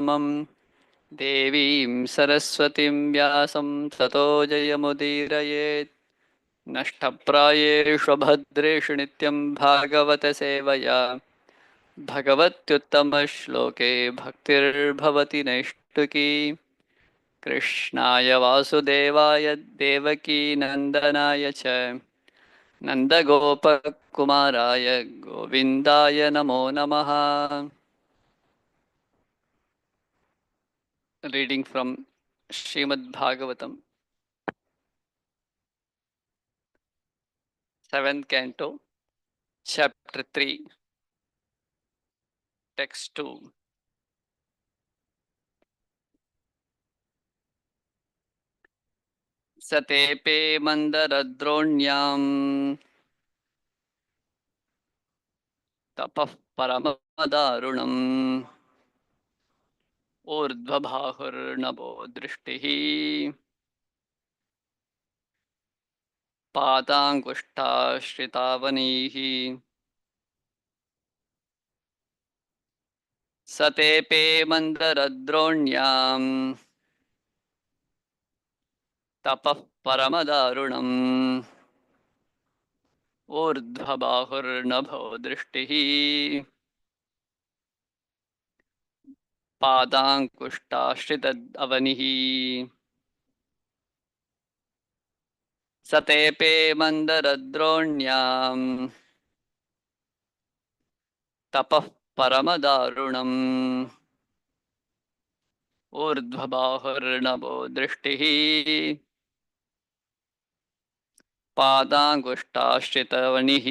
मध्यमम् देवीं सरस्वतीं व्यासं ततो जयमुदीरयेत् नष्टप्रायेषु भद्रेषु नित्यं भागवतसेवया भगवत्युत्तमश्लोके भक्तिर्भवति नैष्टुकी कृष्णाय वासुदेवाय देवकीनन्दनाय च नन्दगोपकुमाराय गोविन्दाय नमो नमः. Reading from Srimad Bhagavatam, 7th Canto, Chapter 3, Text 2. Satepe mandaradronyam tapah paramadarunam urdhvabhahurnabo drishtihi padangushtashtritavanihi. Satepe mandaradronyam tapah paramadarunam urdhvabhahurnabo drishtihi पादाङ्कुष्टाश्रितवनिः. सतेपे मन्दरद्रोण्याम् तपः परमदारुणम् ऊर्ध्वबाहुर्नभो दृष्टिः पादाङ्कुष्टाश्रितवनिः.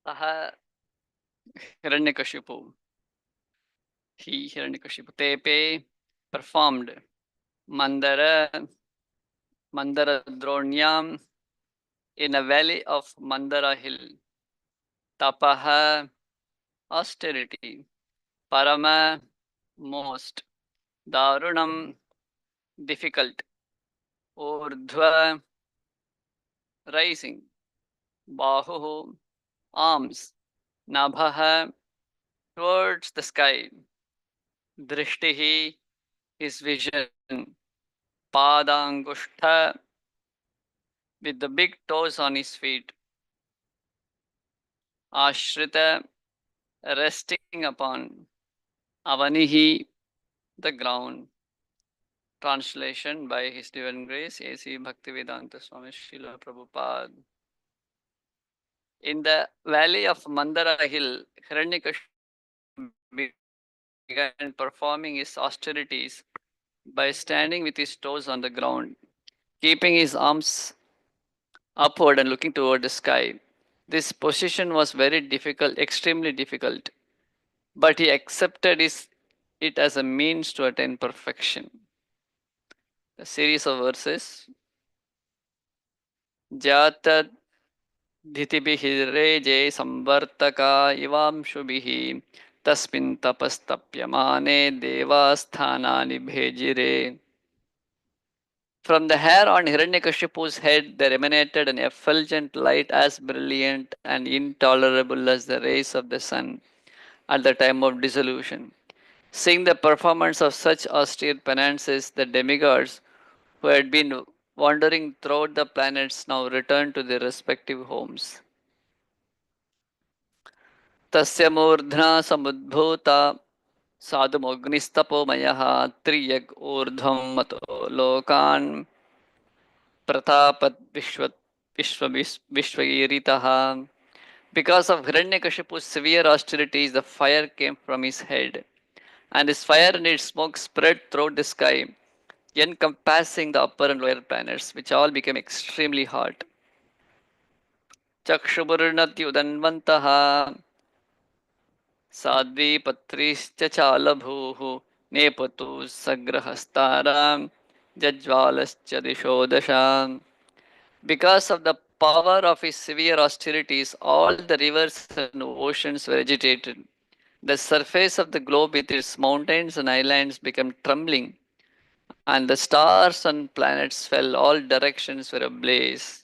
सः Hiranyakashipu, he Hiranyakashipu, Tepe performed Mandaradronyam in a valley of Mandara hill. Tapaha, austerity. Parama, most. Darunam, difficult. Urdhva, rising. Bahu, arms. Nabha, towards the sky. Drishtihi, his vision. Padangushta, with the big toes on his feet. Ashrita, resting upon. Avanihi, the ground. Translation by His Divine Grace, A.C. Bhaktivedanta Swami Srila Prabhupada. In the valley of Mandara hill, Hiranyakashipu began performing his austerities by standing with his toes on the ground, keeping his arms upward and looking toward the sky. This position was very difficult, extremely difficult, but he accepted it as a means to attain perfection. A series of verses. Jatad धितिभिः रेजे संवर्तका इवांशुभिः तस्मिन् तपस्तप्यमाने देवास्थानानि भेजिरे. From the hair on Hiranyakashipu's head there emanated an effulgent light as brilliant and intolerable as the rays of the sun at the time of dissolution. Seeing the performance of such austere penances, the demigods who had been wandering throughout the planets now returned to their respective homes. तस्य मूर्ध्ना समुद्भूता साधुमग्निस्तपोमयः त्रियग् ऊर्ध्वं मतो लोकान् प्रतापत् विश्वईरितः. Because of Hiranyakashipu's severe austerities, the fire came from his head, and his fire and its smoke spread throughout the sky, encompassing the upper and lower planets, which all became extremely hot. चक्षुर्नद्युदन्वन्तः साध्वीपत्रीश्च चालभूः नेपतु सग्रहस्तारां जज्वालश्च दिशो दशाम्. Because of the power of his severe austerities, all the rivers and oceans were agitated. The surface of the globe with its mountains and islands became trembling, and the stars and planets fell, all directions were ablaze.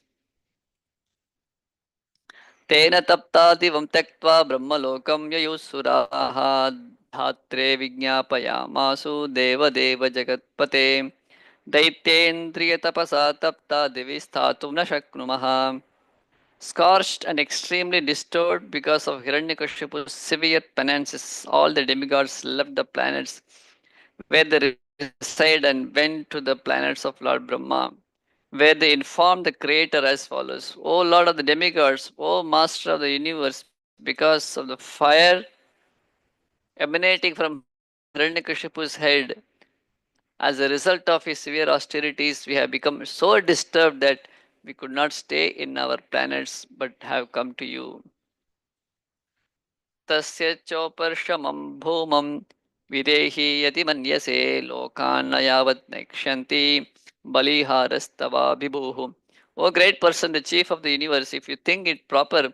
तेन तप्तादिवं त्यक्त्वा ब्रह्मलोकं ययुः धात्रे विज्ञापयामासु देवदेव जगत्पते दैत्येन्द्रियतपसा तप्ता दिवि स्थातुं न शक्नुमः. Scorched and extremely disturbed because of Hiranyakashipu's severe penances, all the demigods left the planets where they reside and went to the planets of Lord Brahma, where they informed the Creator as follows: O Lord of the demigods, O Master of the universe, because of the fire emanating from Hiranyakashipu's head, as a result of his severe austerities, we have become so disturbed that we could not stay in our planets but have come to you. तस्य चोपर्षमं भूमं विदेहि यदि मन्यसे लोकान् न यावत् नेक्ष्यन्ति बलिहारस्तवाभिभुः. O great person, the chief of the universe, if you think it proper,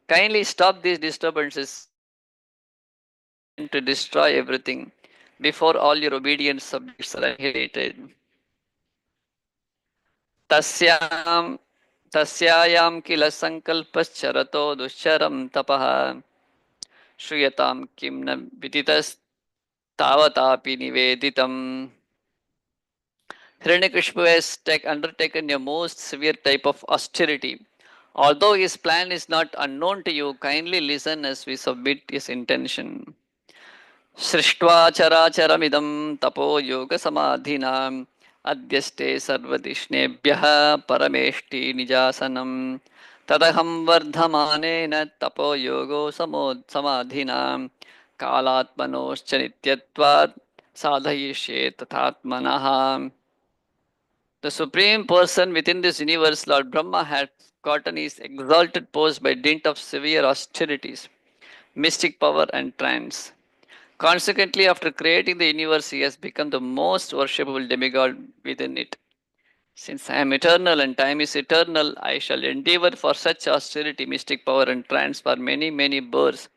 kindly stop these disturbances and to destroy everything before all your obedient subjects are annihilated. तस्यां तस्यायां किल सङ्कल्पश्चरतो दुश्चरं तपः श्रूयतां किं न विदितस्तावतापि निवेदितम्. Hiranyakashipu has undertaken a most severe type of austerity. Although his plan is not unknown to you, kindly listen as we submit his intention. सृष्ट्वा चराचरमिदं तपो योगसमाधिनाम् अध्यस्ते सर्वदिष्णेभ्यः परमेष्टि निजासनं तदहं वर्धमानेन तपो योगो समाधिनां कालात्मनोश्च नित्यत्वात् साधयिष्ये तथात्मनः. The Supreme Person within this universe, Lord Brahma, had gotten his exalted post by dint of severe austerities, mystic power, and trance. Consequently, after creating the universe, he has become the most worshipable demigod within it. Since I am eternal and time is eternal, I shall endeavor for such austerity, mystic power, and trance for many, many births.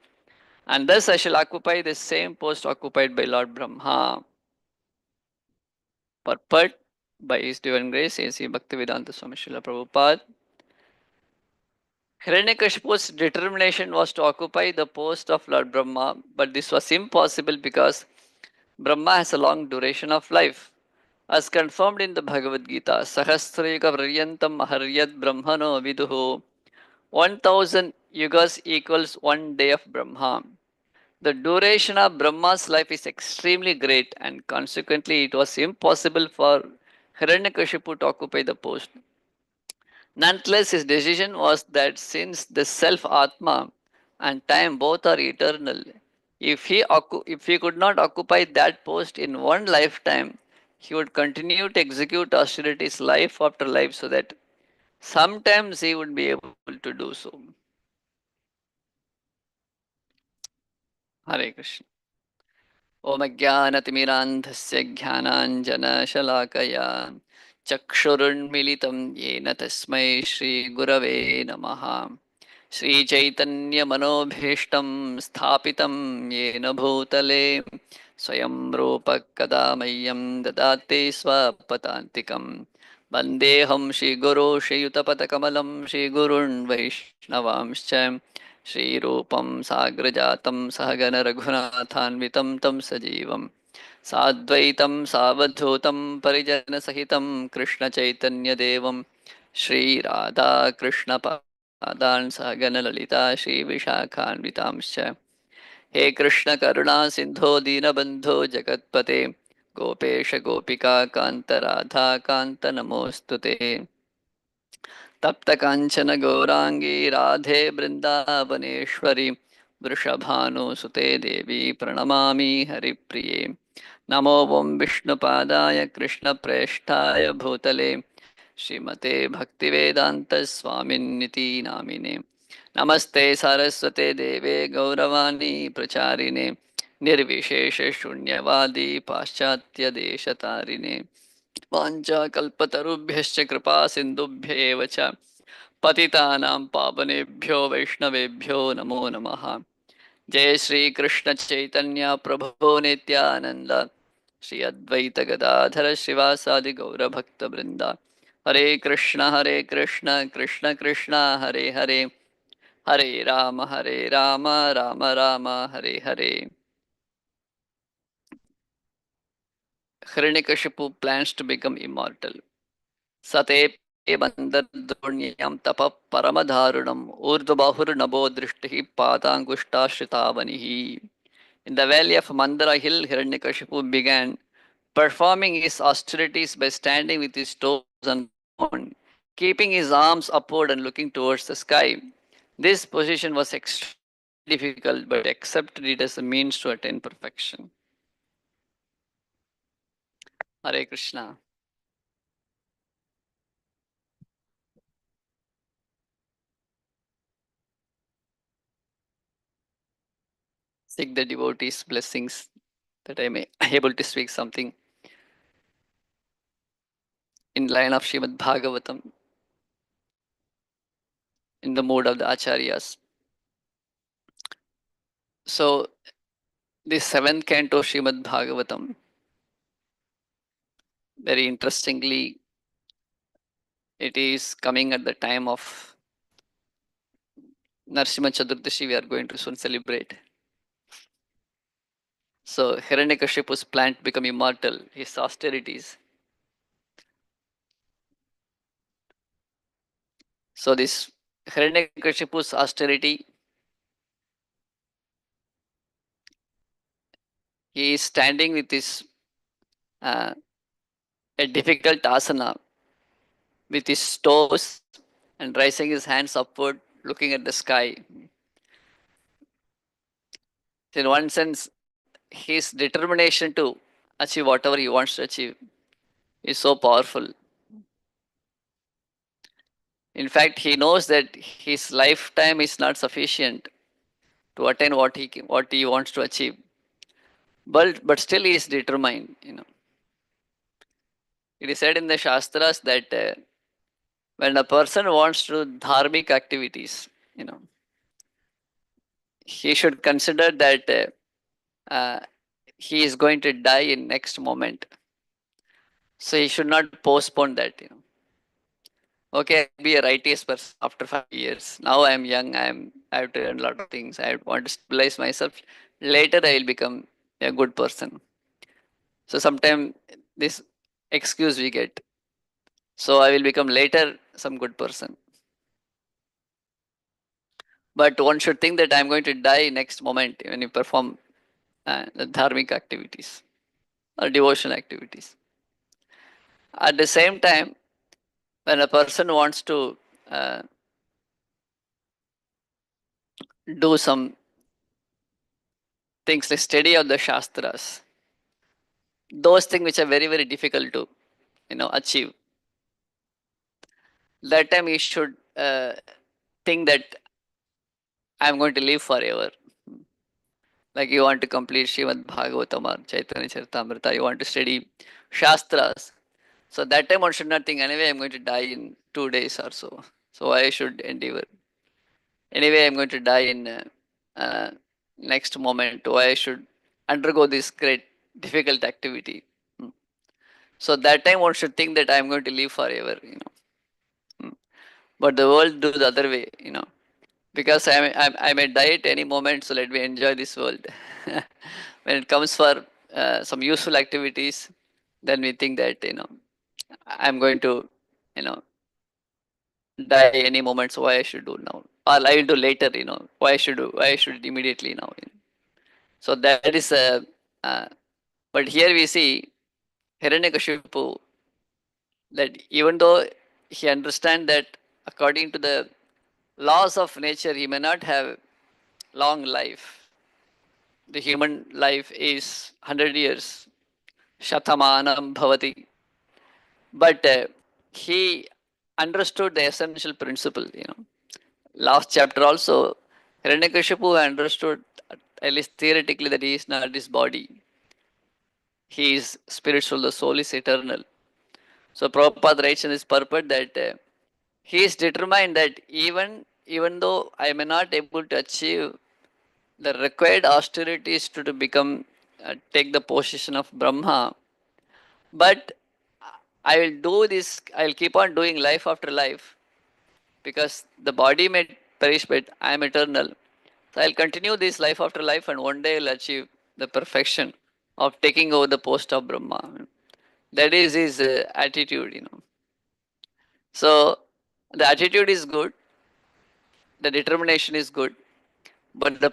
And thus I shall occupy the same post occupied by Lord Brahma. Purport by His Divine Grace, A.C. Bhaktivedanta Swami Srila Prabhupada. Hiranyakashipu's determination was to occupy the post of Lord Brahma, but this was impossible because Brahma has a long duration of life. As confirmed in the Bhagavad Gita, Sahasrayuga Vryantam Maharyad Brahmano Viduhu, 1000 yugas equals 1 day of Brahma. The duration of Brahma's life is extremely great, and consequently, it was impossible for Hiranyakashipu to occupy the post. Nonetheless, his decision was that since the self Atma and time both are eternal, if he could not occupy that post in one lifetime, he would continue to execute austerities life after life so that sometimes he would be able to do so. Hare Krishna. ॐ अज्ञानतिमिरान्धस्य ज्ञानाञ्जनशलाकया चक्षुरुन्मिलितं येन तस्मै श्रीगुरवे नमः। श्रीचैतन्यमनोभीष्टं स्थापितं येन भूतले स्वयं रूपः कदा मह्यं ददाति स्वपदान्तिकं। वन्देऽहं श्रीगुरो श्रीयुतपदकमलं श्रीगुरुन् वैष्णवांश्च श्रीरूपं साग्रजातं सहगणरघुनाथान्वितं तं सजीवं साद्वैतं सावधूतं परिजनसहितं कृष्णचैतन्यदेवं श्रीराधाकृष्णपादान् सहगणललिता श्रीविशाखान्वितांश्च। हे कृष्ण करुणा सिंधो दीनबंधो जगत्पते गोपेश गोपिका कांत राधा कांत नमोस्तुते। तप्त कांचन गौरांगी राधे वृंदावनेश्वरी वृषभानुसुते देवी प्रणमामि हरिप्रिये। नमो वं विष्णुपादाय कृष्णप्रेष्ठाय भूतले श्रीमते भक्तिवेदांत स्वामिन्निति नामिने। नमस्ते सारस्वते देवे गौरवाणी प्रचारिणे निर्विशेष शून्यवादी पाश्चात्य देशतारिणे। वाञ्छाकल्पतरुभ्यश्च कृपा सिन्धुभ्येव च पतितानां पावनेभ्यो वैष्णवेभ्यो नमो नमः। जय श्री कृष्ण चैतन्य प्रभु नित्यानंद श्री अद्वैत गदाधर श्रीवासादि गौर भक्त वृंदा। हरे Krishna Krishna Krishna Hare Hare Hare Ram Ram Ram Hare Hare. Hiranyakashipu plans to become immortal. Sate bandadroಣ್यं तपः परमधारुणम् ऊर्ध्वबाहुर् नभो दृष्टिः पादाङ्गुष्ठाश्रितावनिः. In the valley of Mandara hill, Hiranyakashipu began performing his austerities by standing with his toes on the ground, keeping his arms upward and looking towards the sky. This position was extremely difficult, but accepted it as a means to attain perfection. Hare Krishna. Seek the devotees' blessings that I may able to speak something in line of Srimad Bhagavatam in the mood of the Acharyas. So, the seventh canto of Srimad Bhagavatam, very interestingly, it is coming at the time of Narsimha Chaturdashi, we are going to soon celebrate. So, Hiranyakashipu's plan to become immortal, his austerities. So, this Hiranyakashipu's austerity, he is standing with his uh, a difficult asana with his toes and raising his hands upward, looking at the sky. In one sense, his determination to achieve whatever he wants to achieve is so powerful. In fact, he knows that his lifetime is not sufficient to attain what he wants to achieve. But still he is determined. It is said in the Shastras that when a person wants to do dharmic activities, he should consider that he is going to die in next moment. So he should not postpone that. Okay, I'll be a righteous person after 5 years. Now I am young. I have to learn a lot of things. I want to stabilize myself. Later I will become a good person. So sometimes this excuse we get. So I will become later some good person. But one should think that I am going to die next moment when you perform the dharmic activities or devotional activities. At the same time, when a person wants to do some things like study of the Shastras, those things which are very, very difficult to achieve, that time you should think that I'm going to live forever. Like you want to complete Srimad Bhagavatam or Chaitanya Charitamrita, you want to study Shastras. So that time one should not think, anyway, I'm going to die in 2 days or so. So I should endeavor. Anyway, I'm going to die in uh, next moment. Why I should undergo this great difficult activity. Hmm. So that time one should think that I'm going to live forever, you know. Hmm. But the world do the other way, you know. Because I may die at any moment, so let me enjoy this world. When it comes for some useful activities, then we think that, you know, I'm going to, you know, die any moment, so why I should do now? Or I will do later, you know, why I should immediately now, you know? So that is a, uh, but here we see Hiranyakashipu, that even though he understand that according to the laws of nature, he may not have long life. The human life is 100 years, Shatamanam Bhavati. But he understood the essential principle, you know. Last chapter also, Hiranyakashipu understood, at least theoretically, that he is not this body. He is spiritual, the soul is eternal. So Prabhupada writes in his purport that he is determined that even though I may not able to achieve the required austerities to become take the position of Brahma, but I will do this. I will keep on doing life after life because the body may perish, but I am eternal. So I'll continue this life after life, and one day I'll achieve the perfection of taking over the post of Brahma. That is his attitude, you know. So the attitude is good, the determination is good, but uh, the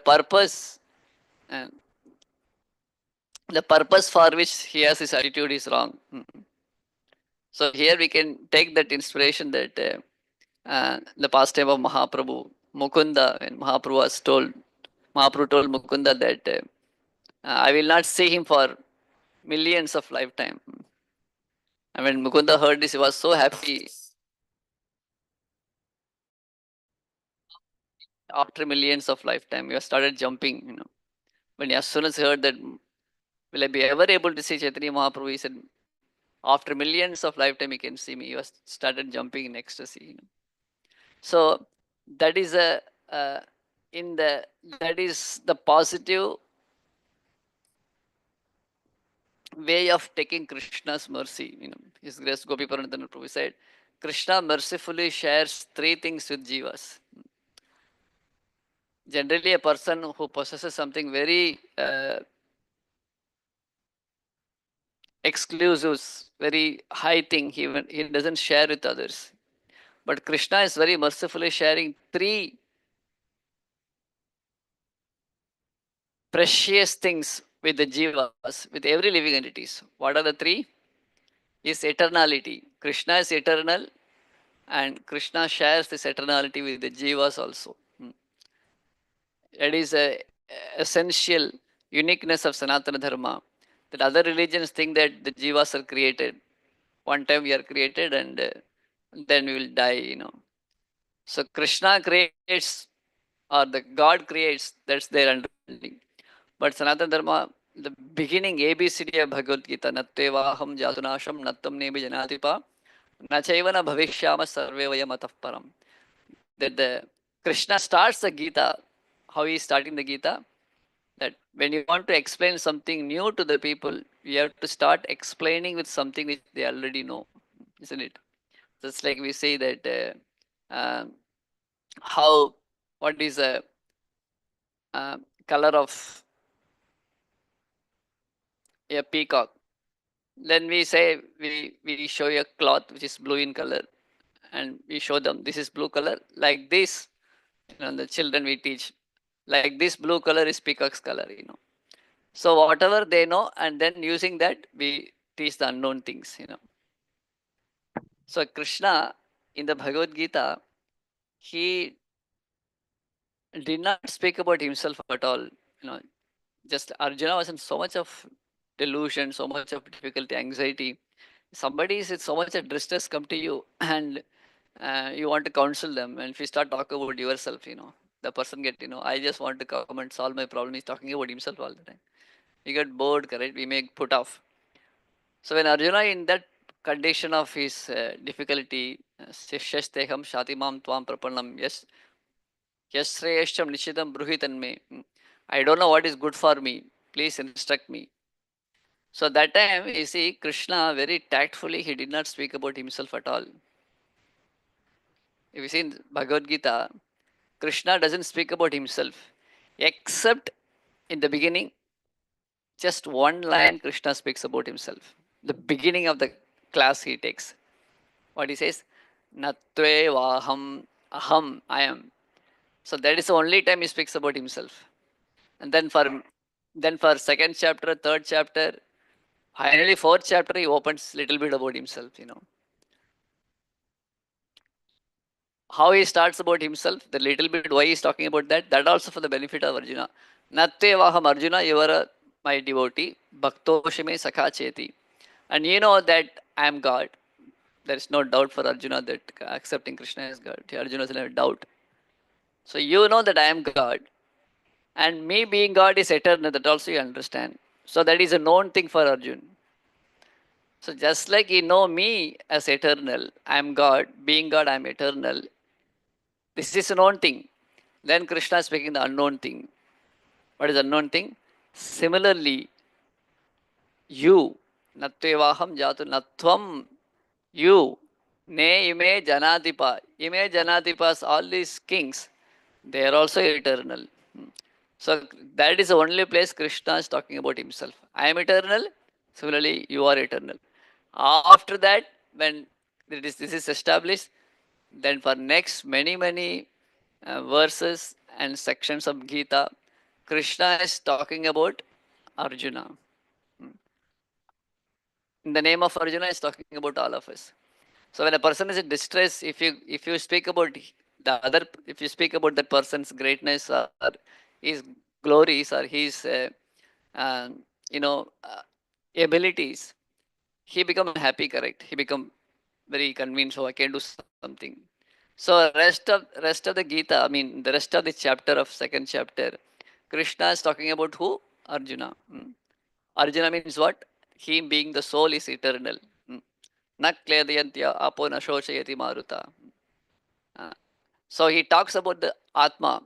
purpose for which he has his attitude is wrong. So here we can take that inspiration that the pastime of Mahaprabhu, Mukunda, when Mahaprabhu told Mukunda that I will not see him for millions of lifetime. And when Mukunda heard this, he was so happy. After millions of lifetime, he started jumping. You know, when as soon as he heard that, will I be ever able to see Chaitanya Mahaprabhu? He said, after millions of lifetime, he can see me. He was started jumping in ecstasy. You know. So that is a uh, in the that is the positive way of taking Krishna's mercy. You know, His Grace Gopi Paranadhana Prabhu said, Krishna mercifully shares three things with jivas. Generally, a person who possesses something very exclusive, very high thing, he doesn't share with others. But Krishna is very mercifully sharing three precious things with the jivas, with every living entities. What are the three? Is eternality. Krishna is eternal, and Krishna shares this eternality with the jivas also. That is a essential uniqueness of Sanatana Dharma. That other religions think that the jivas are created. One time we are created, and then we will die. You know. So Krishna creates, or the God creates. That's their understanding. But Sanatana Dharma, the beginning ABCD of Bhagavad Gita, Nattevaham Jatunasham Nattam Nebi Janatipa Nachayvana Bhavishyama Sarve Vayam Atah Param. That the Krishna starts the Gita, how he is starting the Gita, that when you want to explain something new to the people, you have to start explaining with something which they already know, isn't it? Just like we say that how, what is the color of a peacock? Then we say we show a cloth which is blue in color, and we show them this is blue color. Like this, you know, the children we teach, like this blue color is peacock's color, you know. So whatever they know, and then using that we teach the unknown things, you know. So Krishna in the Bhagavad Gita, he did not speak about himself at all. You know, just Arjuna was in so much of delusion, so much of difficulty, anxiety. Somebody is in so much of distress come to you, and you want to counsel them. And if you start talking about yourself, you know, the person get, you know, I just want to come and solve my problem. He's talking about himself all the time. We get bored, correct? We make put off. So when Arjuna in that condition of his difficulty. Shyashteham shatimam tvam prapannam. Yes, yasreyasham nishidam bruhitanme. I don't know what is good for me. Please instruct me. So that time, you see, Krishna very tactfully, he did not speak about himself at all. If you see in Bhagavad Gita, Krishna doesn't speak about himself, except in the beginning, just one line Krishna speaks about himself. The beginning of the class he takes. What he says, Natve Vaham Aham, I am. So that is the only time he speaks about himself. And then for second chapter, third chapter, finally fourth chapter, he opens little bit about himself. How he starts about himself, the little bit why he's talking about that also for the benefit of Arjuna. Natte Vaham Arjuna, you are my devotee, Bhaktoshime Sakha Cheti. And you know that I am God. There is no doubt for Arjuna that accepting Krishna as God. Arjuna doesn't have doubt. So you know that I am God. And me being God is eternal. That also you understand. So that is a known thing for Arjuna. So just like you know me as eternal, I am God. Being God, I am eternal. This is a known thing. Then Krishna is speaking the unknown thing. What is the unknown thing? Similarly, you, Natvevaham Jatu Natvam, you, Ne Ime Janadipa. Ime Janadipas, all these kings, they are also eternal. So that is the only place Krishna is talking about himself. I am eternal, similarly, you are eternal. After that, when this is established, then for next many verses and sections of Gita, Krishna is talking about Arjuna. In the name of Arjuna, is talking about all of us. So when a person is in distress, if you speak about the other, if you speak about that person's greatness or his glories or his uh, you know uh, abilities, he become happy. Correct? He become very convinced. Oh, I can do something. So rest of the Gita, I mean the rest of the chapter of second chapter, Krishna is talking about who? Arjuna. Arjuna means what? He being the soul is eternal. Na kledayantya apo na shoshayati maruta. Uh, So he talks about the Atma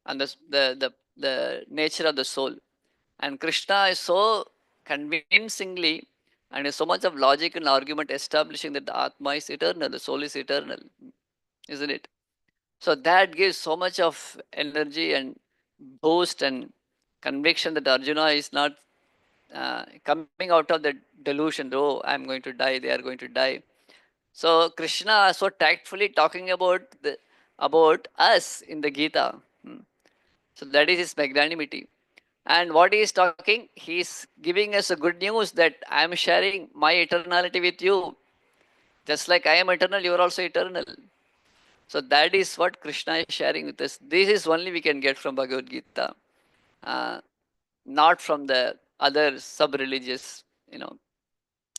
and the nature of the soul. And Krishna is so convincingly and is so much of logic and argument establishing that the Atma is eternal, the soul is eternal, isn't it? So that gives so much of energy and boost and conviction that Arjuna is not coming out of the delusion. Oh, I'm going to die, they are going to die. So Krishna so tactfully talking about us in the Gita. So that is his magnanimity. And what he is talking, he is giving us a good news that I am sharing my eternality with you. Just like I am eternal, you are also eternal. So that is what Krishna is sharing with us. This is only we can get from Bhagavad Gita, uh, not from the other sub-religious,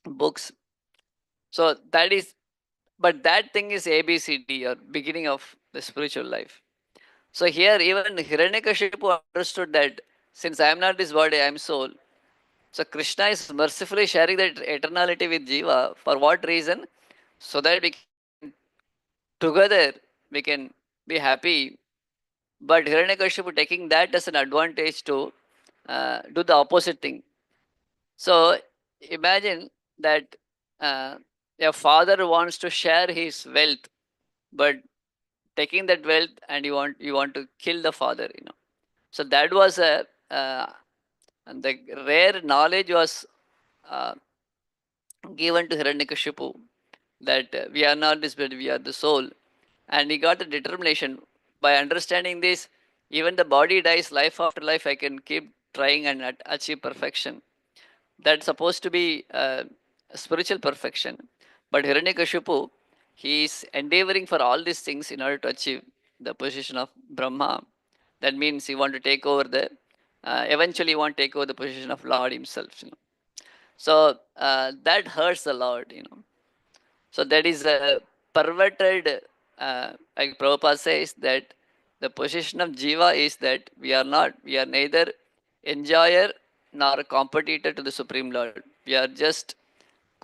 books. So that is, but that thing is ABCD or beginning of the spiritual life. So here even Hiranyakashipu understood that since I am not this body, I am soul. So Krishna is mercifully sharing that eternality with Jiva. For what reason? So that we can together we can be happy. But Hiranyakashipu taking that as an advantage to do the opposite thing. So imagine that uh, a father wants to share his wealth, but taking that wealth and you want to kill the father. So that was and the rare knowledge was uh, given to Hiranyakashipu that we are not this body, we are the soul. And he got the determination by understanding this. Even the body dies, life after life, I can keep trying and achieve perfection. That's supposed to be spiritual perfection. But Hiranyakashipu, he is endeavoring for all these things in order to achieve the position of Brahma. That means he want to take over eventually he want to take over the position of Lord himself. So that hurts the Lord. So that is a perverted, like Prabhupada says, that the position of Jiva is that we are neither enjoyer nor competitor to the Supreme Lord. We are just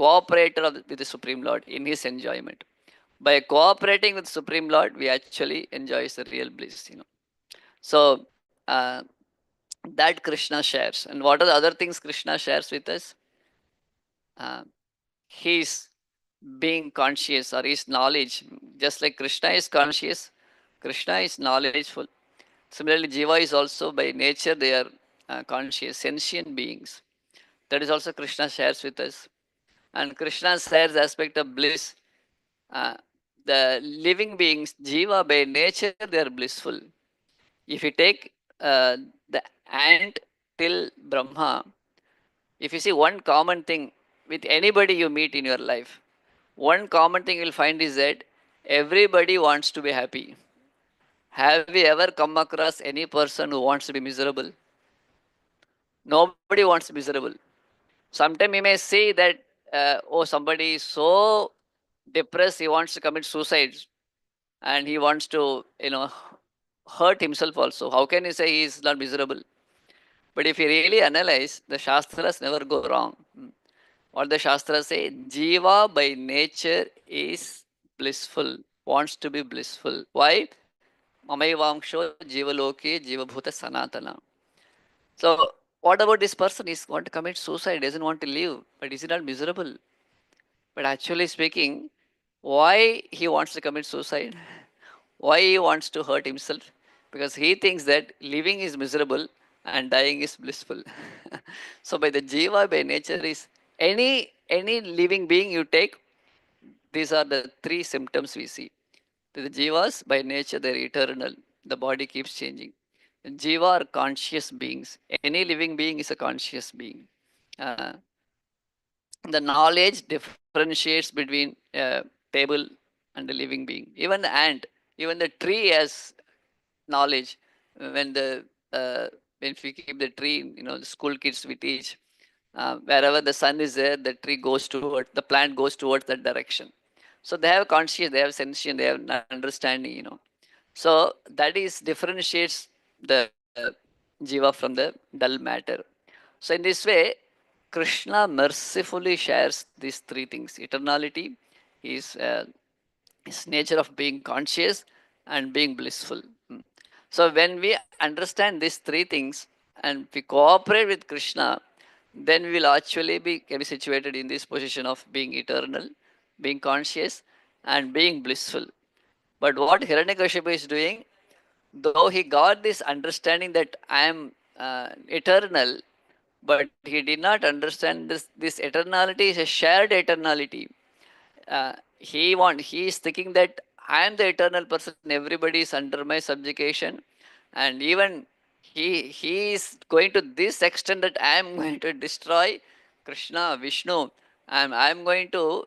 cooperator with the Supreme Lord in his enjoyment. By cooperating with Supreme Lord, we actually enjoy the real bliss. So that Krishna shares. And what are the other things Krishna shares with us? Uh, his being conscious or his knowledge. Just like Krishna is conscious, Krishna is knowledgeful. Similarly, Jiva is also by nature they are conscious, sentient beings. That is also Krishna shares with us. And Krishna shares aspect of bliss. Uh, the living beings, Jiva by nature, they are blissful. If you take the ant till Brahma, if you see one common thing with anybody you meet in your life, one common thing you'll find is that everybody wants to be happy. Have you ever come across any person who wants to be miserable? Nobody wants to be miserable. Sometimes you may see that, oh, somebody is so depressed, he wants to commit suicide and he wants to, hurt himself also. How can you say he is not miserable? But if you really analyze, the Shastras never go wrong. What the Shastras say, Jiva by nature is blissful, wants to be blissful. Why? Mamaivangsho Jivaloke Jivabhuta Sanatana. So, what about this person? Is want to commit suicide, doesn't want to live, but is he not miserable? But actually speaking, why he wants to commit suicide? Why he wants to hurt himself? Because he thinks that living is miserable and dying is blissful. So by the jiva, by nature is any living being you take, these are the three symptoms we see. The jivas by nature they're eternal. The body keeps changing. Jiva are conscious beings. Any living being is a conscious being. Uh, the knowledge differentiates between a table and a living being. Even the ant, even the tree has knowledge. When the when we keep the tree, the school kids we teach, wherever the sun is there, the tree goes towards the plant goes towards that direction. So they have conscious, they have sentience, they have understanding. So that is differentiates the jiva from the dull matter. So in this way, Krishna mercifully shares these three things: eternality, his his nature of being conscious, and being blissful. So when we understand these three things and we cooperate with Krishna, then we will actually can be situated in this position of being eternal, being conscious, and being blissful. But what Hiranyakashipu is doing, though he got this understanding that I am eternal, but he did not understand this eternality is a shared eternality. He is thinking that I am the eternal person, everybody is under my subjugation, and even he is going to this extent that I am going to destroy Krishna, Vishnu, and I am going to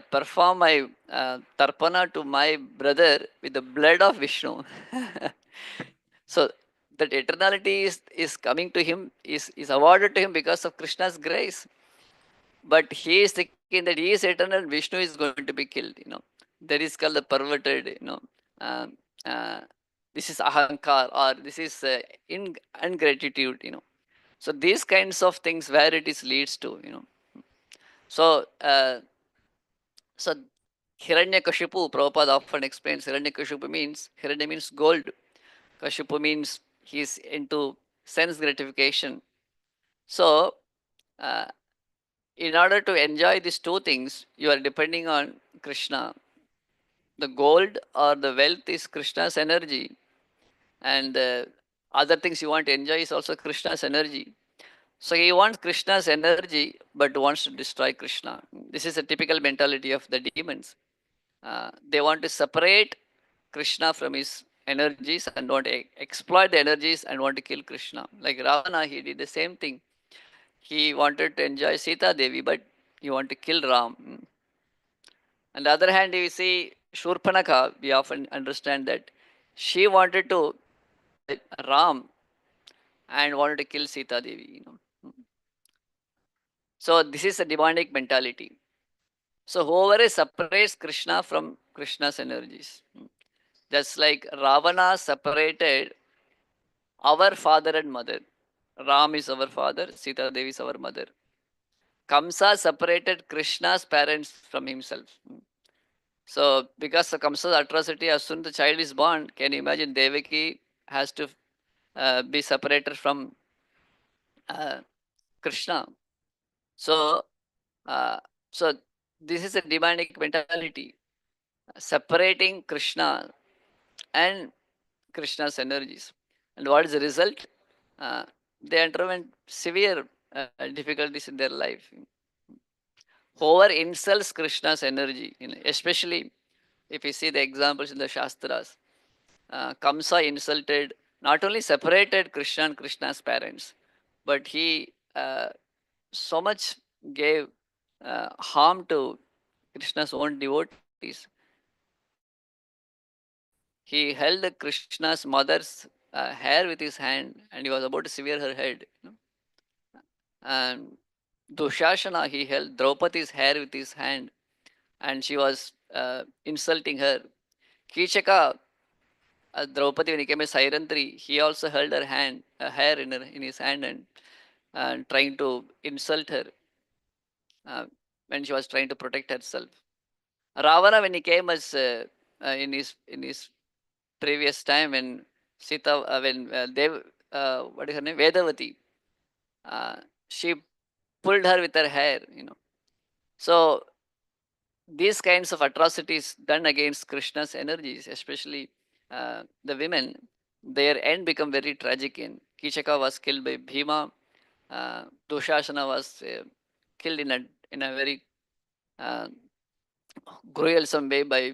perform my tarpana to my brother with the blood of Vishnu. So that eternality is coming to him, is awarded to him because of Krishna's grace. But he is thinking that he is eternal, Vishnu is going to be killed. That is called the perverted. Um, uh, this is ahankar, or this is ingratitude. So these kinds of things where it is leads to. So so Hiranyakashipu, Prabhupada often explains Hiranyakashipu means Hiranya means gold. Kashipu means he's into sense gratification. So uh, in order to enjoy these two things, you are depending on Krishna. The gold or the wealth is Krishna's energy, and the other things you want to enjoy is also Krishna's energy. So he wants Krishna's energy, but wants to destroy Krishna. This is a typical mentality of the demons. They want to separate Krishna from his energies and want to exploit the energies and want to kill Krishna. Like Ravana, he did the same thing. He wanted to enjoy Sita Devi, but he wanted to kill Ram. On the other hand, you see Shurpanakha, we often understand that she wanted to enjoy Ram and wanted to kill Sita Devi. So this is a demonic mentality. So whoever separates Krishna from Krishna's energies, just like Ravana separated our father and mother. Ram is our father, Sita Devi is our mother. Kamsa separated Krishna's parents from himself. So, because of Kamsa's atrocity, as soon as the child is born, can you imagine Devaki has to be separated from uh, Krishna? So, uh, so this is a demonic mentality, separating Krishna and Krishna's energies. And what is the result? Uh, they underwent severe difficulties in their life. Whoever insults Krishna's energy, especially if you see the examples in the Shastras, Kamsa insulted, not only separated Krishna and Krishna's parents, but he so much gave harm to Krishna's own devotees. He held Krishna's mother's hair with his hand and he was about to sever her head. And Dushashana, he held Draupadi's hair with his hand and she was insulting her. Kichaka, Draupadi, when he came as Sairantri, he also held her hand, hair in his hand and trying to insult her uh, when she was trying to protect herself. Ravana, when he came as in his previous time when Sita, when Dev, what is her name, Vedavati, uh, she pulled her with her hair. So these kinds of atrocities done against Krishna's energies, especially the women, their end become very tragic. In Kichaka was killed by Bhima. Dushasana was killed in a very uh, gruesome way by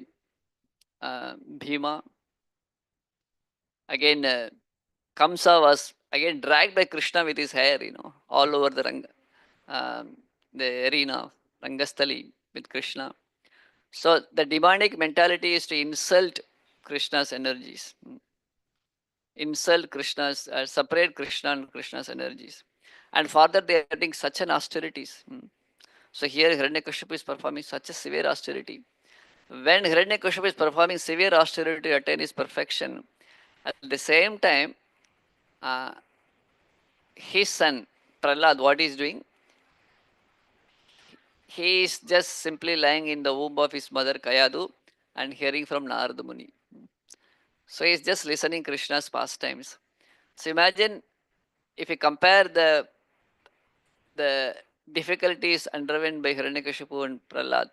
Bhima. Again, Kamsa was again dragged by Krishna with his hair, all over the arena, Rangastali with Krishna. So the demonic mentality is to insult Krishna's energies, insult Krishna's, separate Krishna and Krishna's energies. And further, they are doing such an austerities. So here Hiranyakashipu is performing such a severe austerity. When Hiranyakashipu is performing severe austerity to attain his perfection, at the same time, uh, his son Prahlad, what he is doing? He is just simply lying in the womb of his mother Kayadu and hearing from Narada Muni. So he is just listening Krishna's pastimes. So imagine if you compare the difficulties underwent by Hiranyakashipu and Prahlad,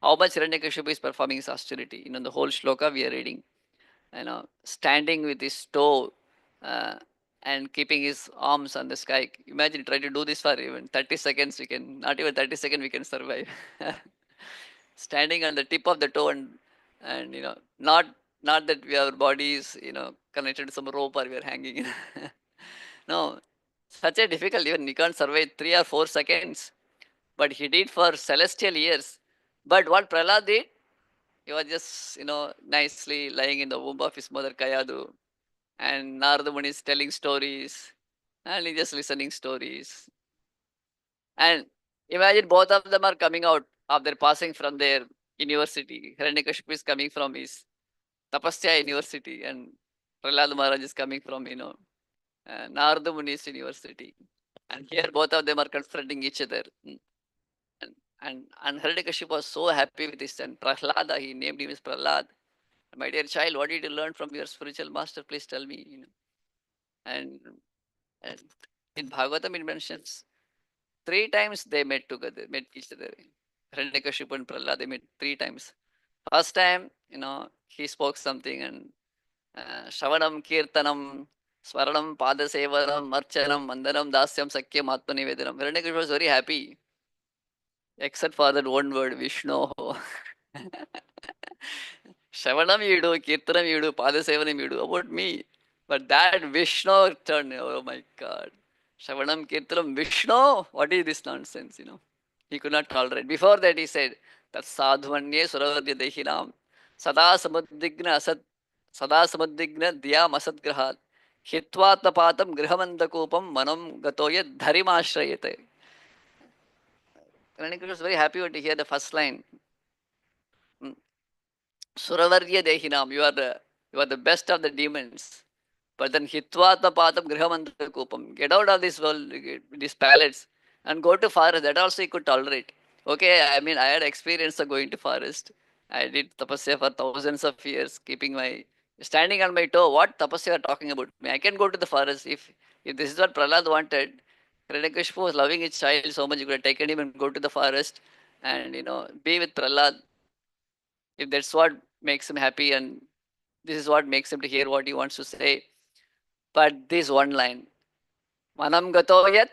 how much Hiranyakashipu is performing his austerity. The whole shloka we are reading, standing with his toe uh, and keeping his arms on the sky. Imagine try to do this for even 30 seconds. We can not even 30 seconds we can survive. Standing on the tip of the toe and not that we our body is connected to some rope or we are hanging. No, such a difficult, even you can't survive 3 or 4 seconds. But he did for celestial years. But what Prahlad did, he was just nicely lying in the womb of his mother Kayadu, and Narada Muni is telling stories, and he just listening stories. And imagine both of them are coming out after passing from their university. Hiranyakashipu is coming from his Tapasya University, and Prahlad Maharaj is coming from Narada Muni's university. And here both of them are confronting each other. And Hiranyakashipu was so happy with his son Prahlada. He named him as Prahlad. My dear child, what did you learn from your spiritual master? Please tell me. And, and in Bhagavatam it mentions 3 times they met each other. Hiranyakashipu and Prahlad, they met 3 times. First time, he spoke something and Shavanam Kirtanam Swaranam Padasevanam Marchanam Mandanam Dasyam Sakyam Atmanivedanam. Hiranyakashipu was very happy, except for that one word, Vishnu. Shavanam you do, Kirtanam you do, Padasevanam you do, about me. But that Vishnu turned, oh my God. Shavanam Kirtanam Vishnu, what is this nonsense, He could not tolerate. Before that he said, that sadhvanye suravadya dehinam sada samudigna asad sada samudigna diyam asad grahat hitvatnapatam grihamandakupam manam gatoya dharimashrayate. Karanikus was very happy to hear the first line. Suravarya Dehinam, you are the best of the demons. But then Hitvatma Patam Grihamanta Kupam. Get out of this world, this palace. and go to forest. That also he could tolerate. Okay, I mean, I had experience of going to forest. I did tapasya for thousands of years, keeping my standing on my toe. What tapasya are talking about me? I can go to the forest if this is what Prahlad wanted. Hiranyakashipu was loving his child so much, he could have taken him and go to the forest and be with Prahlad. If that's what makes him happy, and this is what makes him to hear what he wants to say. But this one line, Manam gato yat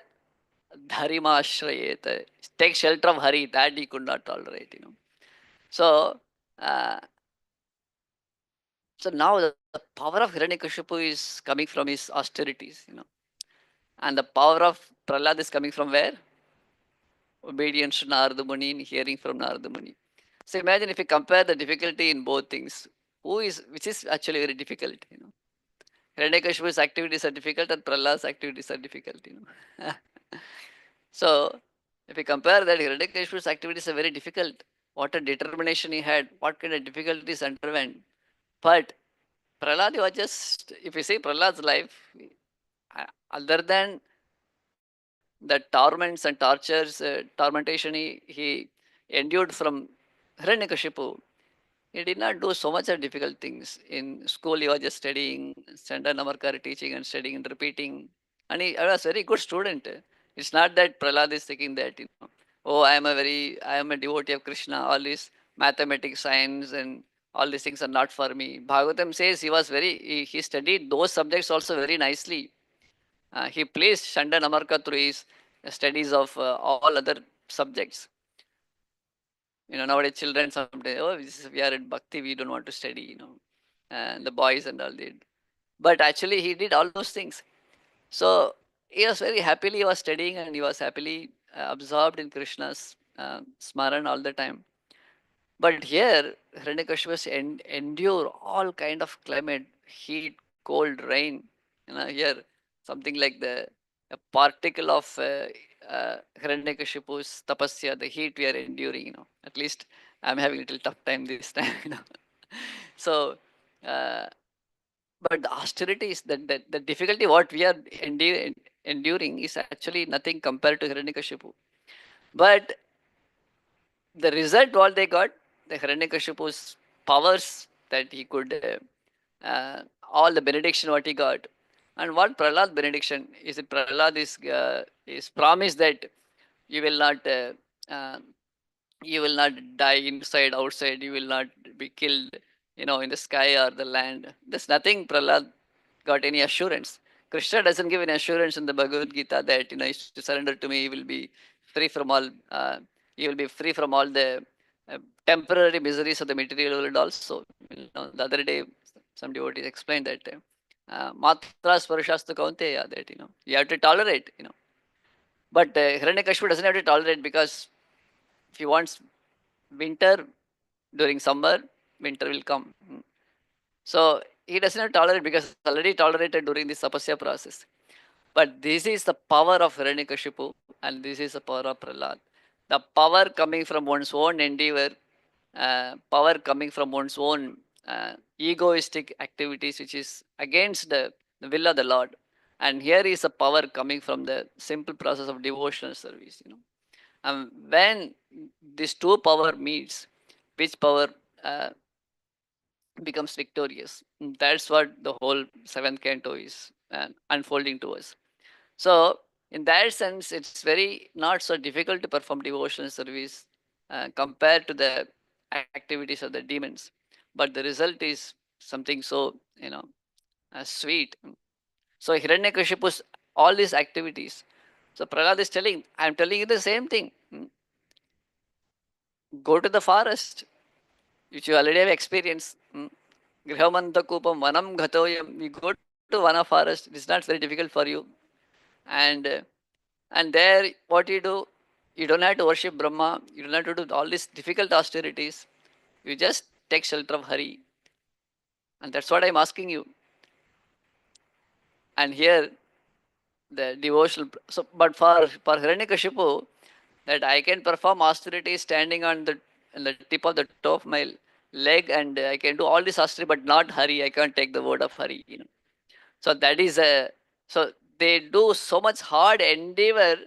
dharima ashrayet. Take shelter of Hari, that he could not tolerate. So, uh, so now the power of Hiranyakashipu is coming from his austerities. And the power of Prahlad is coming from where? Obedience to Narada Muni and hearing from Narada Muni. So imagine if you compare the difficulty in both things, which is actually very difficult. Hiranyakashipu's activities are difficult and Prahlad's activities are difficult. So if you compare that, Hiranyakashipu's activities are very difficult. What a determination he had, what kind of difficulties underwent. But Prahlad was just, if you see Prahlad's life, other than the torments and tortures, tormentation he endured from Hiranyakashipu, he did not do so much of difficult things. In school, he was just studying, Sanda Namarkar teaching and studying and repeating. And he was a very good student. It's not that Prahlad is thinking that, oh, I am a devotee of Krishna, all this mathematics, science, and all these things are not for me. Bhagavatam says he studied those subjects also very nicely. He pleased Shanda Namarka through his studies of all other subjects. Nowadays children sometimes, oh, we are in bhakti, we don't want to study, and the boys and all did. But actually, he did all those things. So he was very happily, he was studying and he was happily absorbed in Krishna's smaran all the time. But here, Hiranyakashipu endure all kind of climate, heat, cold, rain. Here, something like a particle of Hiranyakashipu's tapasya, the heat we are enduring. At least I'm having a little tough time this time. So, uh, but the austerity is the difficulty what we are enduring is actually nothing compared to Hiranyakashipu. But the result what they got, the Hiranyakashipu's powers that he could, all the benediction what he got, and what Prahlad benediction is it? Prahlad is promised that you will not uh, you will not die inside, outside. You will not be killed, in the sky or the land. There's nothing Prahlad got any assurance. Krishna doesn't give any assurance in the Bhagavad Gita that, if you surrender to me, you will be free from all. You will be free from all the uh, temporary miseries of the material world. Also, the other day, some devotees explained that matra sparashastu kaunteya, that you have to tolerate. But Hiranyakashipu doesn't have to tolerate, because if he wants winter during summer, winter will come. So he doesn't have to tolerate, because already tolerated during the tapasya process. But this is the power of Hiranyakashipu and this is the power of Prahlad. The power coming from one's own endeavor, power coming from one's own egoistic activities, which is against the will of the Lord. And here is a power coming from the simple process of devotional service. And when these two power meets, which power uh, becomes victorious? That's what the whole seventh canto is unfolding to us. So, in that sense, it's very not so difficult to perform devotional service compared to the activities of the demons. But the result is something so sweet. So, Hiranyakashipu's all these activities. So, Prahlad is telling, I'm telling you the same thing. Go to the forest, which you already have experienced. Grihamanta kupam vanam ghatoyam. You go to Vana forest, it's not very difficult for you. And and there, what you do, you don't have to worship Brahma, you don't have to do all these difficult austerities. You just take shelter of Hari. And that's what I'm asking you. And here, the devotional. So, but for Hiranyakashipu, that I can perform austerity standing on the tip of the toe of my leg, and I can do all this austerity, but not Hari. I can't take the word of Hari. So that is a so they do so much hard endeavor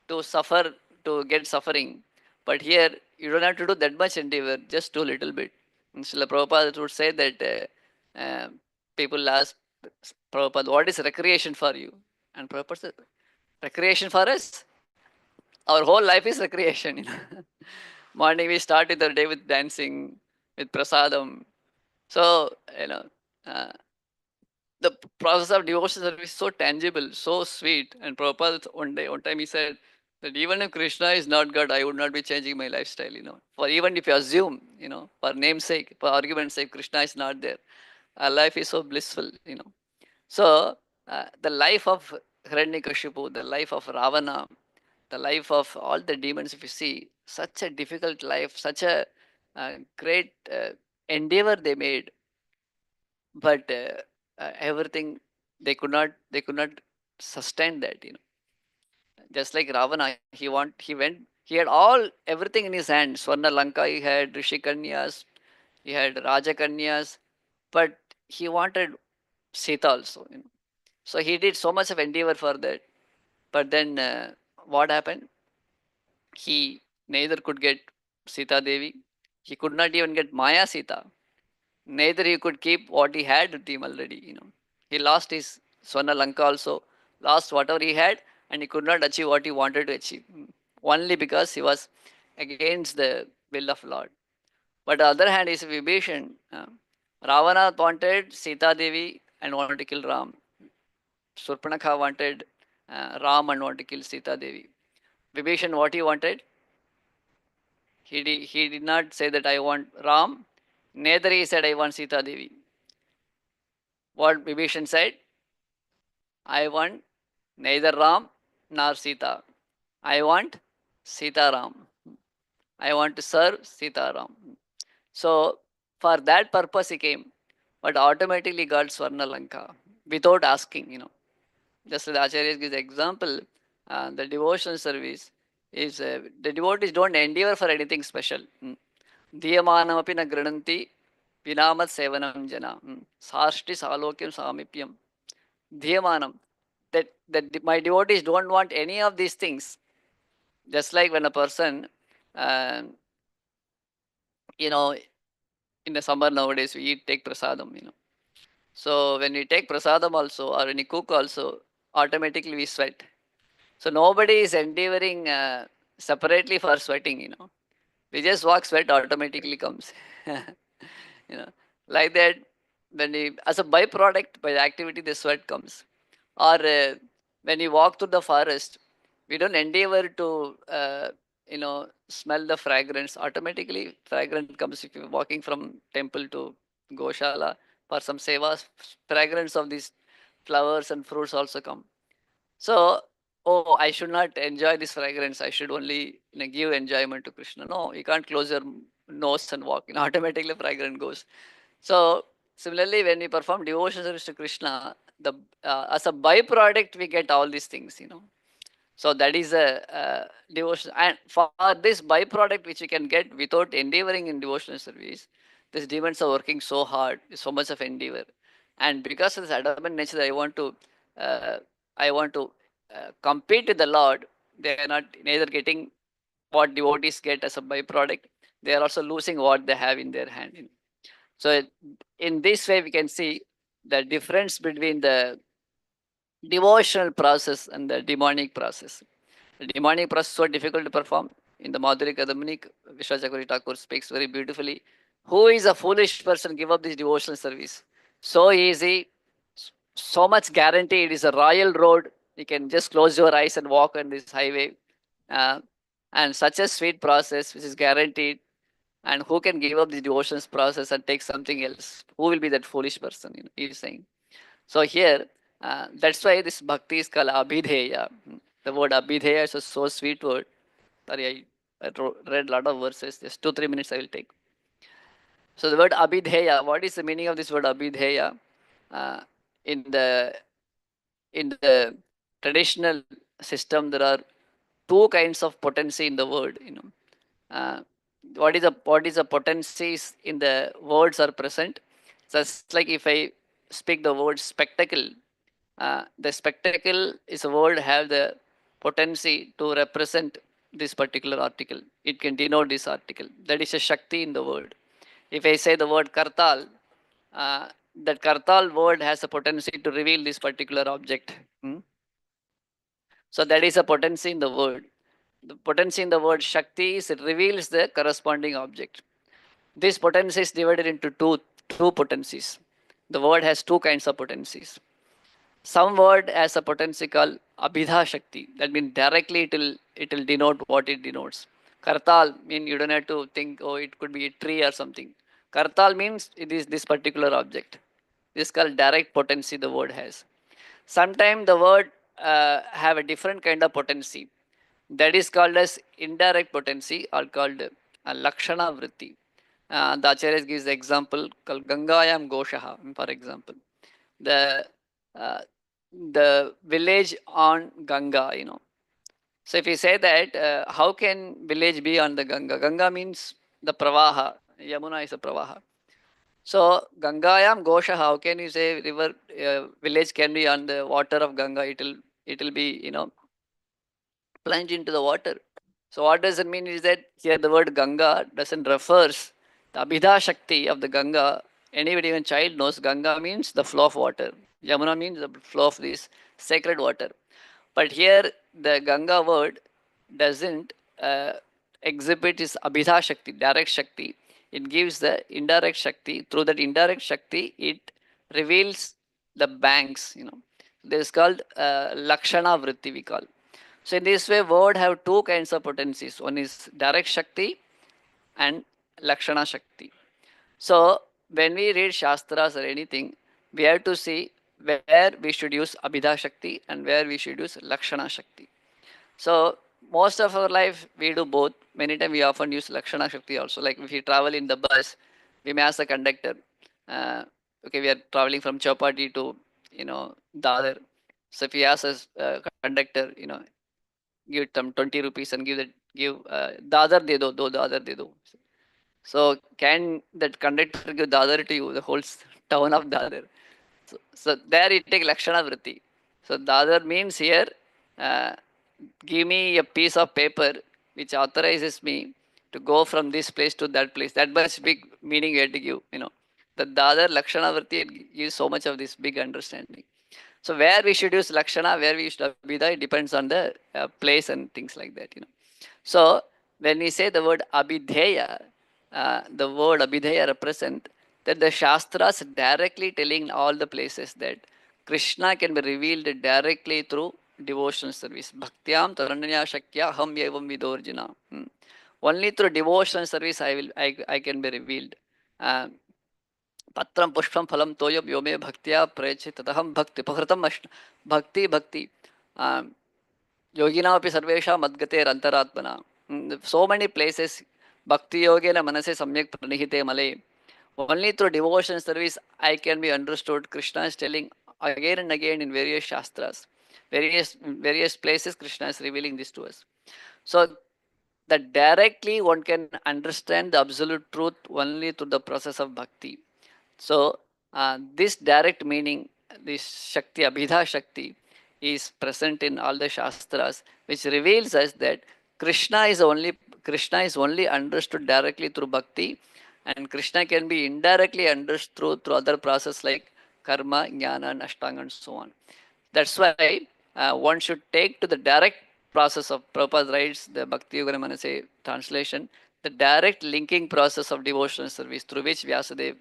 to suffer, to get suffering. But here, you don't have to do that much endeavor, just do a little bit. And Srila Prabhupada would say that people ask Prabhupada, what is recreation for you? And Prabhupada said, recreation for us? Our whole life is recreation. Morning we start with the day with dancing, with prasadam. So, uh, the process of devotion service is so tangible, so sweet. And Prabhupada one time he said that even if Krishna is not God, I would not be changing my lifestyle. For even if you assume, for namesake, for argument's sake, Krishna is not there. Our life is so blissful. So the life of Hiranyakashipu, the life of Ravana, the life of all the demons, if you see, such a difficult life, such a great endeavor they made, but everything they could not sustain that. Just like Ravana, he had all everything in his hand. Swarna Lanka, he had Rishi Kanyas, he had Raja Kanyas, but he wanted Sita also. So he did so much of endeavor for that. But then what happened? He neither could get Sita Devi, he could not even get Maya Sita. Neither he could keep what he had with him already. He lost his Swarna Lanka also, lost whatever he had, and he could not achieve what he wanted to achieve. Only because he was against the will of Lord. But the other hand is Vibhishan. Ravana wanted Sita Devi and wanted to kill Ram. Surpanakha wanted Ram and wanted to kill Sita Devi. Vibhishan, what he wanted? He did not say that I want Ram, neither he said I want Sita Devi. What Vibhishan said? I want neither Ram nor Sita. I want Sita Ram. I want to serve Sita Ram. So for that purpose he came, but automatically got Swarna Lanka without asking. Just as Acharya gives example, the devotional service is the devotees don't endeavor for anything special. Dhiyamanamapi na grananti vinamat sevanam jana. Sarshti salokyam samipyam. Dhiyamanam. That my devotees don't want any of these things. Just like when a person, uh, you know, in the summer nowadays we eat, take prasadam. So when we take prasadam also, or when we cook also, automatically we sweat. So nobody is endeavoring separately for sweating. We just walk, sweat automatically comes. you know, like that, when we, as a byproduct by the activity, the sweat comes. Or when you walk through the forest, we don't endeavor to, smell the fragrance. Automatically, fragrance comes if you're walking from temple to Goshala for some sevas. Fragrance of these flowers and fruits also come. So, oh, I should not enjoy this fragrance. I should only give enjoyment to Krishna. No, you can't close your nose and walk. Automatically, fragrance goes. So, similarly, when we perform devotion service to Krishna, the as a byproduct, we get all these things. So that is a devotion. And for this byproduct, which we can get without endeavoring in devotional service, these demons are working so hard, so much of endeavor. And because of this adamant nature, uh, I want to compete with the Lord. They are not neither getting what devotees get as a byproduct. They are also losing what they have in their hand. So in this way, we can see the difference between the devotional process and the demonic process. The demonic process is so difficult to perform. In the Madhuri Kadamini, Vishwachakuri Thakur speaks very beautifully. Who is a foolish person give up this devotional service? So easy, so much guarantee. It is a royal road. You can just close your eyes and walk on this highway. Uh, and such a sweet process, which is guaranteed. And who can give up the devotions process and take something else? Who will be that foolish person? He is saying. So here, that's why this bhakti is called abhidheya. The word abhidheya is a so sweet word. Sorry, I read a lot of verses. Just 2-3 minutes I will take. So the word abhidheya. What is the meaning of this word abhidheya? Uh, in the in the traditional system, there are two kinds of potency in the word. Uh, what is a potencies in the words are present. Just like if I speak the word spectacle, the spectacle is a word have the potency to represent this particular article. It can denote this article. That is a Shakti in the word. If I say the word Kartal, that Kartal word has a potency to reveal this particular object. So that is a potency in the word. The potency in the word Shakti is it reveals the corresponding object. This potency is divided into two potencies. The word has two kinds of potencies. Some word has a potency called Abhidha Shakti. That means directly it will denote what it denotes. Kartal mean you don't have to think, oh, it could be a tree or something. Kartal means it is this particular object. This is called direct potency the word has. Sometimes the word have a different kind of potency. That is called as indirect potency or called Lakshana Vritti. The Acharya gives the example called Gangayam Goshaha, for example. The uh, the village on Ganga, So if you say that, how can village be on the Ganga? Ganga means the Pravaha. Yamuna is a Pravaha. So Gangayam Gosha, how can you say river village can be on the water of Ganga? It'll be plunge into the water. So what does it mean is that here the word Ganga doesn't refers the Abhidha Shakti of the Ganga. Anybody, even child knows Ganga means the flow of water. Yamuna means the flow of this sacred water. But here the Ganga word doesn't exhibit its Abhidha Shakti, direct Shakti. It gives the indirect Shakti. Through that indirect Shakti, it reveals the banks. This is called Lakshana Vritti, we call. So in this way, word have two kinds of potencies. One is direct Shakti and Lakshana Shakti. So when we read Shastras or anything, we have to see where we should use Abhidha Shakti and where we should use Lakshana Shakti. So most of our life we do both. Many times we often use Lakshana Shakti also. Like if we travel in the bus, we may ask the conductor, uh, okay, we are traveling from Chowpatty to Dadar. So if we ask us conductor, give some 20 rupees and give Dadar de do Dadar de do. So can that conductor give Dadar to you, the whole town of Dadar? So there you take Lakshana Vritti. So Dadar means here, uh, give me a piece of paper which authorizes me to go from this place to that place. That much big meaning you have to give. The Dadar Lakshana Vritti it gives so much of this big understanding. So where we should use Lakshana, where we should Abhidha, it depends on the place and things like that. So when we say the word Abhidheya, the word Abhidheya represent that the Shastras directly telling all the places that Krishna can be revealed directly through devotional service. Bhaktyam taranya shakya ham yevam vidorjina. Only through devotional service I can be revealed. Uh, पत्रं पुष्पं फलं तोयं यो मे भक्त्या प्रयच्छति तदहं भक्ति उपहृतम् भक्ति भक्ति योगिनामपि सर्वेषां मद्गतेरन्तरात्मना. So many places bhakti yogena manase samyak pranihite male. Only through devotion service I can be understood. Krishna is telling again and again in various shastras, various places Krishna is revealing this to us. So that directly one can understand the absolute truth only through the process of bhakti. So, this direct meaning, this Shakti, Abhidha Shakti, is present in all the Shastras, which reveals us that Krishna is only understood directly through bhakti, and Krishna can be indirectly understood through other processes like karma, jnana, and ashtanga, and so on. That's why one should take to the direct process of Prabhupada writes the Bhakti Yoga Manase translation, the direct linking process of devotional service through which Vyasadeva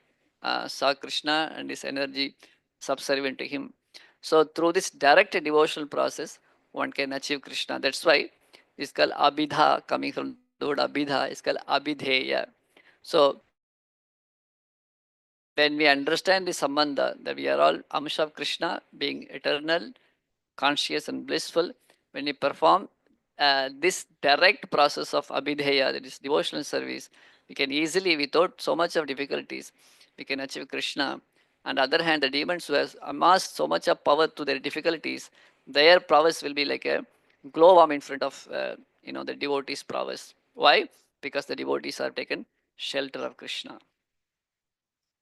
saw Krishna and his energy subservient to him. So through this direct devotional process, one can achieve Krishna. That's why it's called Abhidha, coming from the word Abhidha, it's called Abhidheya. So when we understand the Sambandha, that we are all Amsha of Krishna, being eternal, conscious and blissful, when we perform this direct process of abhidheya, that is devotional service, we can easily, without so much of difficulties, we can achieve Krishna. On the other hand, the demons who have amassed so much of power to their difficulties, their prowess will be like a glowworm in front of the devotees' prowess. Why? Because the devotees have taken shelter of Krishna.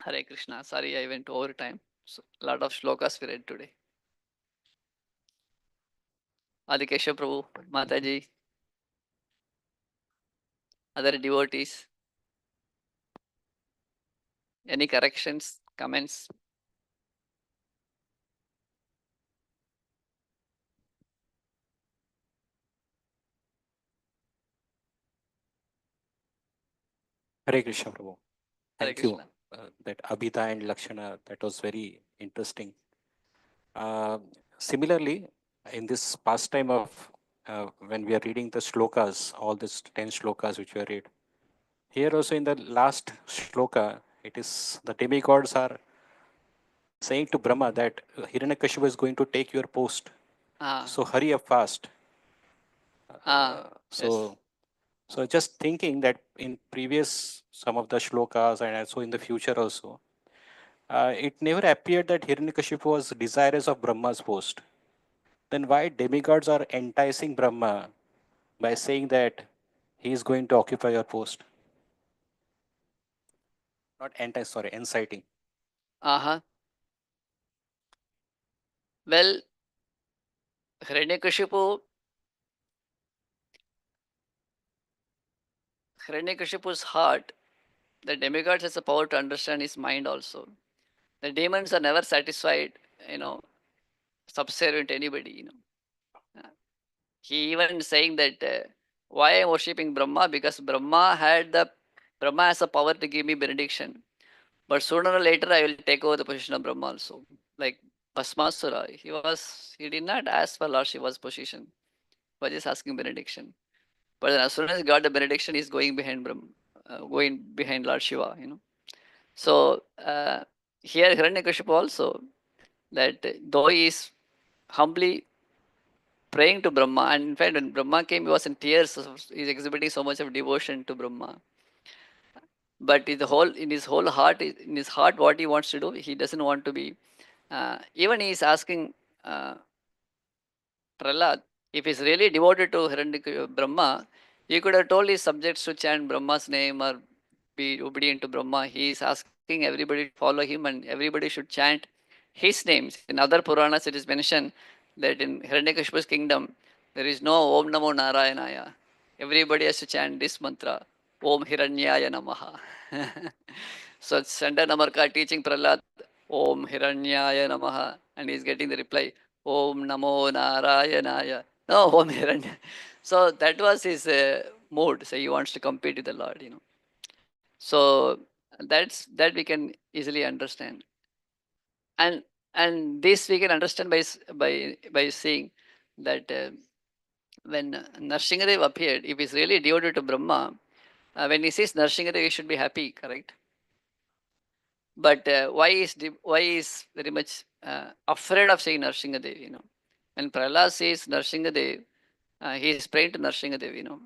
Hare Krishna. Sorry, I went over time. So, a lot of shlokas we read today. Adikesha Prabhu, Mataji, other devotees. Any corrections, comments? Hare Krishna, Prabhu. Hare Thank you. Krishna. That Abhita and Lakshana, that was very interesting. Uh, Similarly, in this pastime of when we are reading the shlokas, all these 10 shlokas which we read, here also in the last shloka, it is the demigods are saying to Brahma that Hiranyakashipu is going to take your post. Ah, So hurry up fast. yes. So just thinking that in previous some of the shlokas and also in the future also, it never appeared that Hiranyakashipu was desirous of Brahma's post. Then why demigods are enticing Brahma by saying that he is going to occupy your post? Not entice, sorry, inciting. Uh-huh. Well, Hiranyakashipu, Hiranyakashipu's heart, the demigods has the power to understand his mind also. The demons are never satisfied, you know, subservient to anybody, Uh, He even saying that why I am worshipping Brahma because Brahma has the power to give me benediction. But sooner or later I will take over the position of Brahma also. Like Bhasmasura, he did not ask for Lord Shiva's position. He was just asking benediction. But then as soon as he got the benediction, he's going behind Brahma, going behind Lord Shiva, So here Hiranyakashipu also that though he is humbly praying to Brahma, and in fact when Brahma came, he was in tears. He's exhibiting so much of devotion to Brahma. But in his whole heart, in his heart, what he wants to do, he doesn't want to be. Even he is asking Prahlad, if he's really devoted to Brahma, he could have told his subjects to chant Brahma's name or be obedient to Brahma. He is asking everybody to follow him and everybody should chant his names. In other Puranas, it is mentioned that in Hiranyakashipu's kingdom, there is no Om Namo Narayanaya. Everybody has to chant this mantra, Om Hiranyaya Namaha. So Sanda Namarka teaching Prahlad, Om Hiranyaya Namaha, and he's getting the reply, Om Namo Narayanaya. No, Om Hiranya. So that was his mood. So he wants to compete with the Lord. So that we can easily understand, and this we can understand by seeing that when Narsingadev appeared, if he's really devoted to Brahma, when he sees Narsingadev, he should be happy, correct? But why is very much afraid of seeing Narsingadev? When Prahlad sees Narsingadev, he is praying to Narsingadev.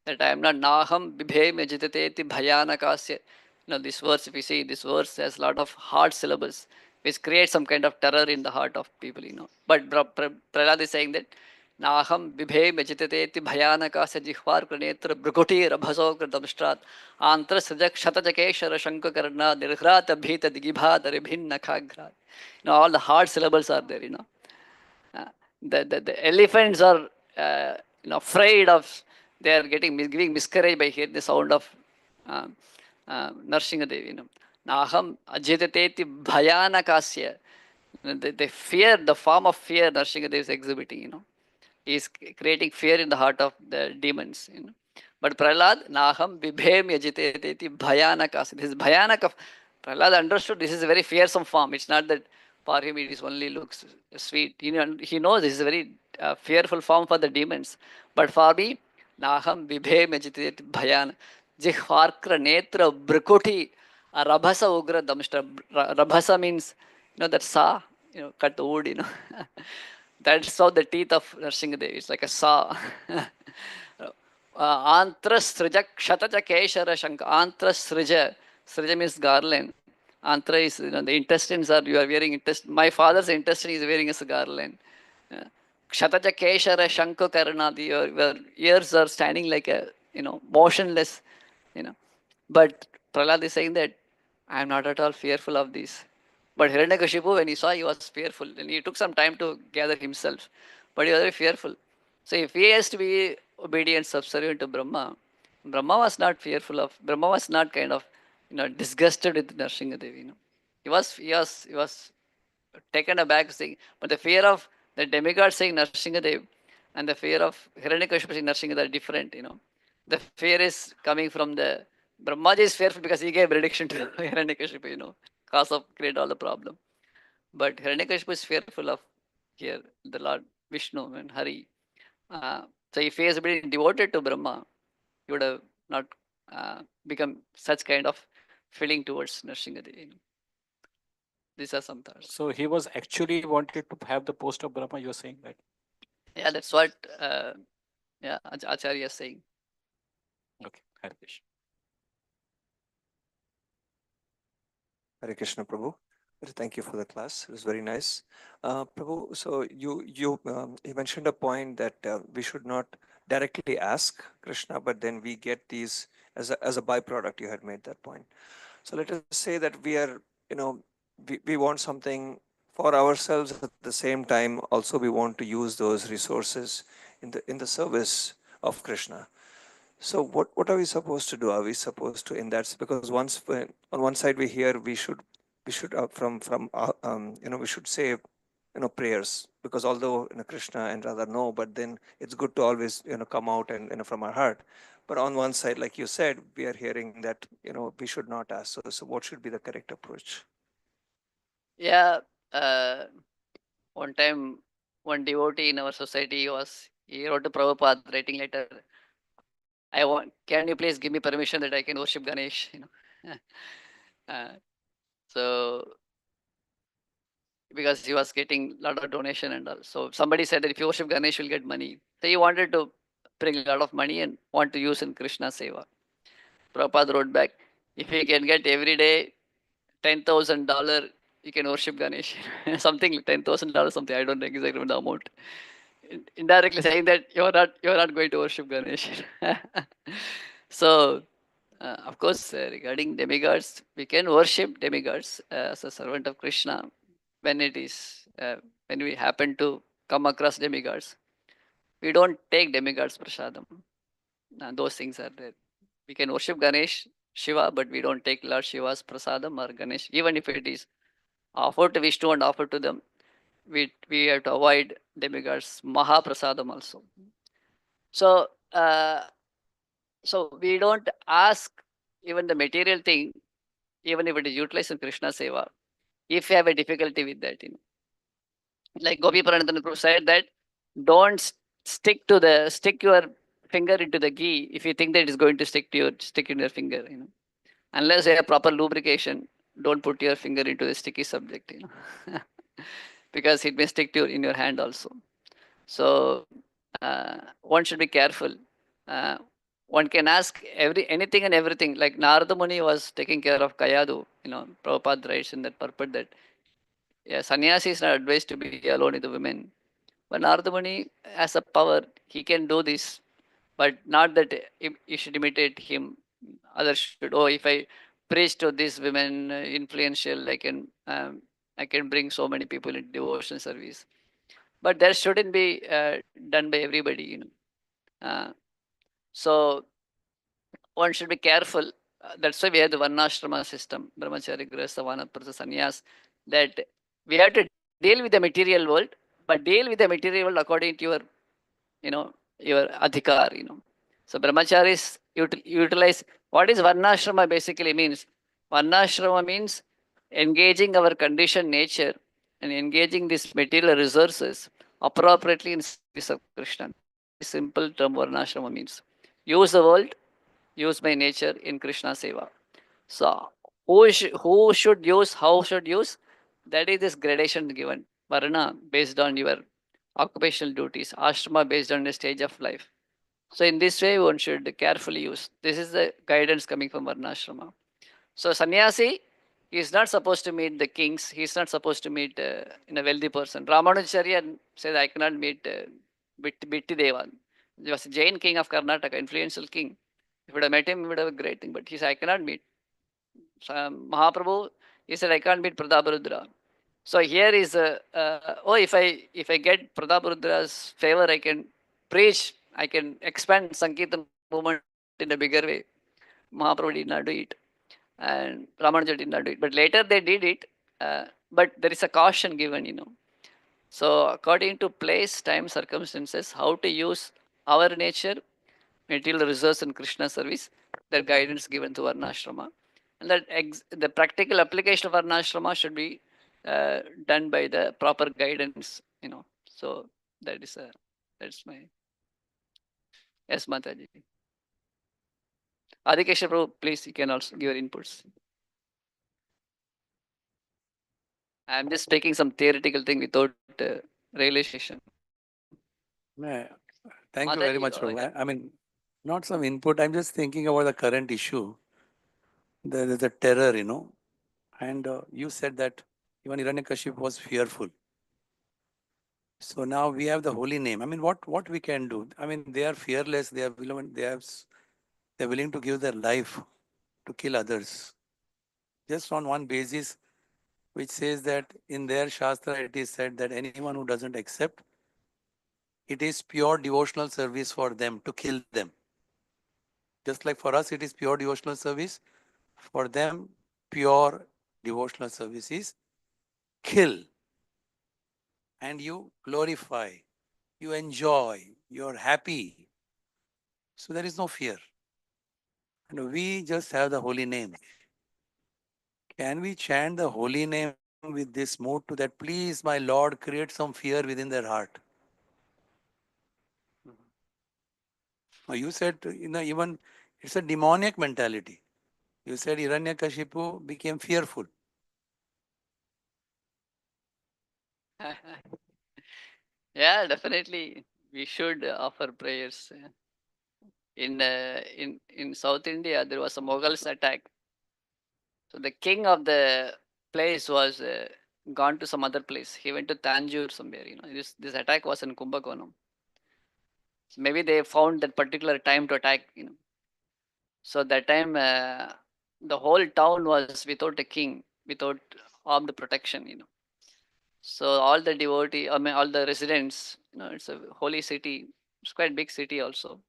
That I am not Naham Bibhe me jitateti bhayanakasya. This verse, if you see, this verse has a lot of hard syllables, which create some kind of terror in the heart of people. But Prahlad is saying that Naham Bibhe me jitateti bhayanakasya jihvar kranetra brukoti rabhaso kradamstrat antra srijak shatajakeshara shankakarna nirhrata bhita digibha daribhin nakhaghrat. All the hard syllables are there. Uh, the elephants are afraid of, they are giving miscarriage by hearing the sound of uh, Narsingadev. Naham ajitateti bhayanakasya. The fear, the form of fear Narsingadev is exhibiting. He is creating fear in the heart of the demons. But Prahlad, Naham Vibhem Yajiteti Bhayanakasya. This is Bhayanaka. Prahlad understood this is a very fearsome form. It's not that for him it is only looks sweet. He knows this is a very fearful form for the demons. But for me, Naham Vibhem Yajiteti Bhayan. Jihvarkra Netra Brikuti Rabhasa Ugra Damshtra. Rabhasa means, that saw, cut the wood. That's how the teeth of Narsingadev. It's like a saw. Antrasrija Kshataja Keshara Shanka. Antrasrija. Srija means garland. Antra is, the intestines are, you are wearing intestine. My father's intestine is wearing as a garland. Uh, Kshataja Keshara Shanka Karanadi. Your ears are standing like motionless. You know. But Prahlad is saying that I am not at all fearful of this. But Hiranyakashipu, when he saw, he was fearful, and he took some time to gather himself. but he was very fearful. So if he has to be obedient, subservient to Brahma, Brahma was not fearful of, Brahma was not kind of, disgusted with Narsinghadev, he was taken aback saying, but the fear of the demigod saying Narsinghadev and the fear of Hiranyakashipu saying Narsinghadev are different, The fear is coming from the, Brahmaji is fearful because he gave prediction to Hiranyakashipu, cause of create all the problem. But Hiranyakashipu is fearful of here, the Lord Vishnu and Hari. So if he has been devoted to Brahma, he would have not become such kind of feeling towards Narsinghadevi. These are some thoughts. So he was actually wanted to have the post of Brahma. You are saying that? Yeah, that's what Acharya is saying. Okay, Hare Krishna. Hare Krishna, Prabhu. Thank you for the class. It was very nice. Prabhu, so you mentioned a point that we should not directly ask Krishna, but then we get these as a byproduct. You had made that point. So let us say that we are, we want something for ourselves at the same time. Also, we want to use those resources in the service of Krishna. So what are we supposed to do? Are we supposed to in that, because once on one side we hear we should we should say prayers, because although Krishna and Radha know, but then it's good to always come out and from our heart. But on one side, like you said, we are hearing that we should not ask. So what should be the correct approach? Yeah, uh, one time, one devotee in our society he wrote to Prabhupada writing letter. I want. Can you please give me permission that I can worship Ganesh? Uh, so because he was getting a lot of donation and all. So somebody said that if you worship Ganesh, you'll get money. So he wanted to bring a lot of money and want to use in Krishna Seva. Prabhupada wrote back, if you can get every day $10,000, you can worship Ganesh. Something like $10,000, something, I don't know exactly the amount. Indirectly saying that you're not going to worship Ganesh. So of course, regarding demigods, we can worship demigods as a servant of Krishna when it is when we happen to come across demigods. We don't take demigods prasadam. Those things are there. We can worship Ganesh, Shiva, but we don't take Lord Shiva's prasadam or Ganesh, even if it is offered to Vishnu and offered to them. We have to avoid demigods Maha prasadam also. So so we don't ask even the material thing, even if it is utilized in Krishna Seva, if you have a difficulty with that, like Gopi Pranathan Prabhu said that don't stick your finger into the ghee if you think that it is going to stick in your finger, unless you have proper lubrication. Don't put your finger into the sticky subject, because it may stick to in your hand also. So one should be careful. Uh, one can ask anything and everything. Like Narada Muni was taking care of Kayadu. Prabhupada writes in that purport that yeah, sannyasi is not advised to be alone with the women. But Narada Muni has a power; he can do this, but not that you should imitate him. Others should. Oh, if I preach to these women, influential, I can bring so many people in devotion service. But that shouldn't be done by everybody. Uh, so one should be careful. That's why we have the Varnashrama system, Brahmachari, Grihastha, Vanaprastha, Sannyas, that we have to deal with the material world, but deal with the material world according to your adhikar. So brahmacharis utilize, what is Varnashrama basically means? Varnashrama means engaging our conditioned nature and engaging these material resources appropriately in service of Krishna. That's a very simple term Varnashrama means. Use the world, use my nature in Krishna Seva. So who should use, how should use? That is this gradation given. Varna based on your occupational duties, ashrama based on the stage of life. So in this way, one should carefully use. This is the guidance coming from Varnashrama. So sannyasi is not supposed to meet the kings. He is not supposed to meet in a wealthy person. Ramanujacharya says, I cannot meet Bitti Deva. He was a Jain king of Karnataka, influential king. If you would have met him, he would have a great thing. But he said, I cannot meet. So, Mahaprabhu, he said, I can't meet Prataparudra. So here is a if I get Prataprudra's favor, I can preach, I can expand Sankirtan movement in a bigger way. Mahaprabhu did not do it, and Ramanuja did not do it. But later they did it. But there is a caution given. So according to place, time, circumstances, how to use our nature, material resource in Krishna service, that guidance given to Varnashrama. And that the practical application of Varnashrama should be done by the proper guidance. So that is that's my, yes, Mataji. Adikesha Prabhu, please, you can also give your inputs. I'm just taking some theoretical thing without realization. Yeah, thank you Mataji, very much, oh, Prabhu. yeah. I mean, not some input. I'm just thinking about the current issue. There is a terror. And you said that even Hiranyakashipu was fearful. So now we have the holy name. I mean, what we can do? I mean, they are fearless. They are willing. They're willing to give their life to kill others, just on one basis, which says that in their shastra it is said that anyone who doesn't accept, it is pure devotional service for them to kill them. Just like for us, it is pure devotional service. For them, pure devotional service is kill. And you glorify, you enjoy, you're happy. So there is no fear. And we just have the holy name. Can we chant the holy name with this mood to that, please, my Lord, create some fear within their heart? Now you said, even it's a demoniac mentality. You said Hiranyakashipu became fearful. Yeah, definitely. We should offer prayers. In South India, there was a Mughals attack. So the king of the place was gone to some other place. He went to Tanjore somewhere. This attack was in Kumbakonam. So maybe they found that particular time to attack. So that time, the whole town was without a king, without armed protection. So all the devotee, I mean, all the residents, it's a holy city. It's quite big city also.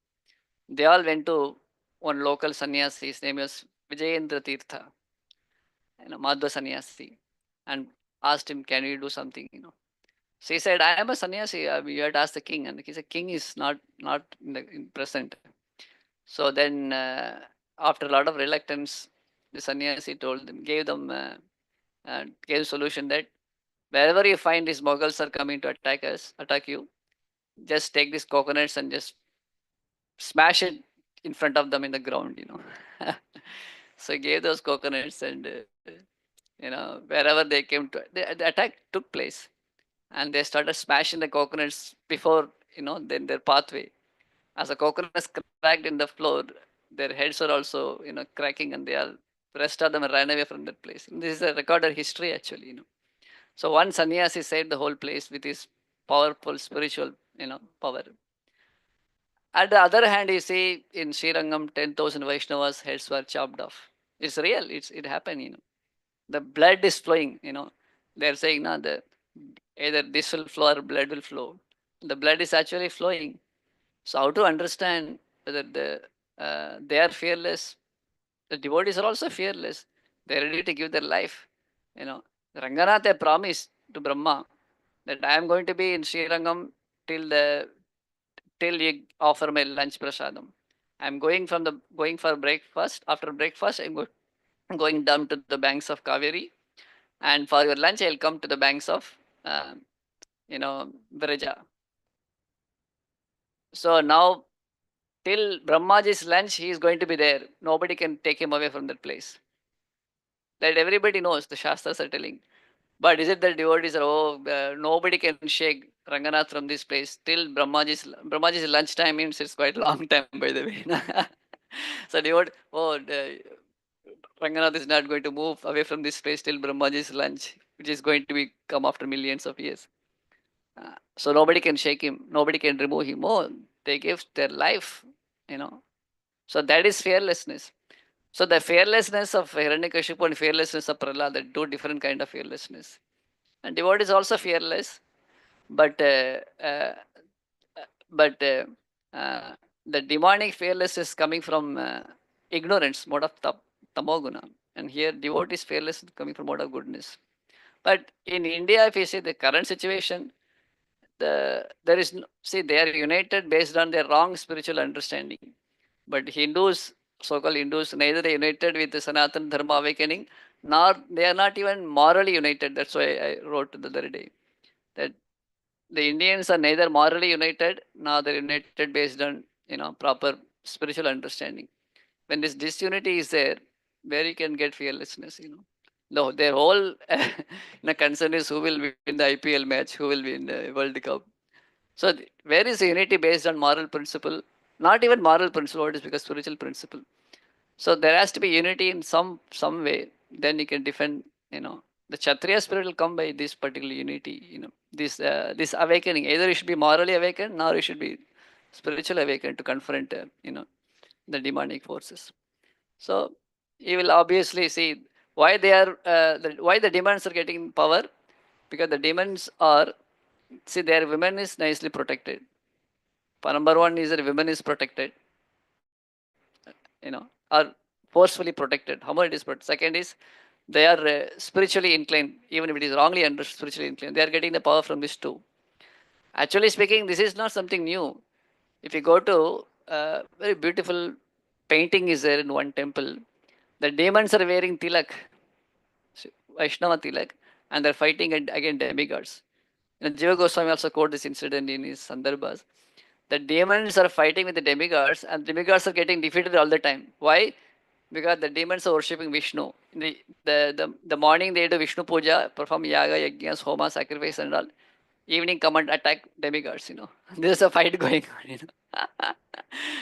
They all went to one local sannyasi. His name was Vijayendra Tirtha, Madhva sannyasi, and asked him, "Can you do something?" So he said, "I am a sannyasi. You have to ask the king." And he said, "King is not in present." So then, after a lot of reluctance, the sannyasi told them, gave solution that wherever you find these Mughals are coming to attack you, just take these coconuts and just smash it in front of them in the ground. So he gave those coconuts, and wherever they came to, the attack took place, and they started smashing the coconuts before then their pathway. As the coconuts cracked in the floor, their heads were also cracking, and the rest of them ran away from that place. And this is a recorded history actually. So one sannyasi saved the whole place with his powerful spiritual power. At the other hand, you see in Srirangam, 10,000 Vaishnavas' heads were chopped off. It's real. It happened. The blood is flowing. They're saying now the either this will flow or blood will flow. The blood is actually flowing. So how to understand whether they are fearless? The devotees are also fearless. They're ready to give their life. Ranganatha promised to Brahma that I am going to be in Srirangam till the till you offer my lunch prasadam. I'm going for breakfast. After breakfast, going down to the banks of Kaveri, and for your lunch, I'll come to the banks of Vraja. So now till Brahmaji's lunch, he is going to be there. Nobody can take him away from that place. That everybody knows. The Shastras are telling. But is it that devotees are, nobody can shake Ranganath from this place till Brahmaji's lunchtime means it's quite a long time, by the way. So Ranganath is not going to move away from this place till Brahmaji's lunch, which is going to be come after millions of years. So nobody can shake him, nobody can remove him. Oh, they give their life. So that is fearlessness. So the fearlessness of Hiranyakashipu and fearlessness of Prahlad are two different kind of fearlessness. And devotee is also fearless, but but the demonic fearless is coming from ignorance, mode of tamoguna. And here devotee is fearless coming from mode of goodness. But in India, if you see the current situation, there is see, they are united based on their wrong spiritual understanding. But Hindus, so-called Hindus, neither they united with the Sanatana Dharma awakening, nor they are not even morally united. That's why I wrote the other day that the Indians are neither morally united nor they're united based on proper spiritual understanding. When this disunity is there, where you can get fearlessness, No, their whole concern is who will win the IPL match, who will win the World Cup. So where is the unity based on moral principle? Not even moral principle, what is because spiritual principle. So there has to be unity in some way. Then you can defend. The Kshatriya spirit will come by this particular unity. This awakening. Either you should be morally awakened, or you should be spiritually awakened to confront. The demonic forces. So you will obviously see why they are why the demons are getting power, because the demons are, see, their women is nicely protected. Number one is that women is protected, are forcefully protected. How much it is protected. Second is they are spiritually inclined, even if it is wrongly under spiritually inclined. They are getting the power from this too. Actually speaking, this is not something new. If you go to very beautiful painting is there in one temple. The demons are wearing tilak, Vaishnava tilak, and they're fighting against demigods. Jiva Goswami also quote this incident in his Sandarbhas. The demons are fighting with the demigods, and demigods are getting defeated all the time. Why? Because the demons are worshipping Vishnu. In the morning they do Vishnu puja, perform yaga, yajnas, homa, sacrifice, and all. Evening come and attack demigods. There's a fight going on.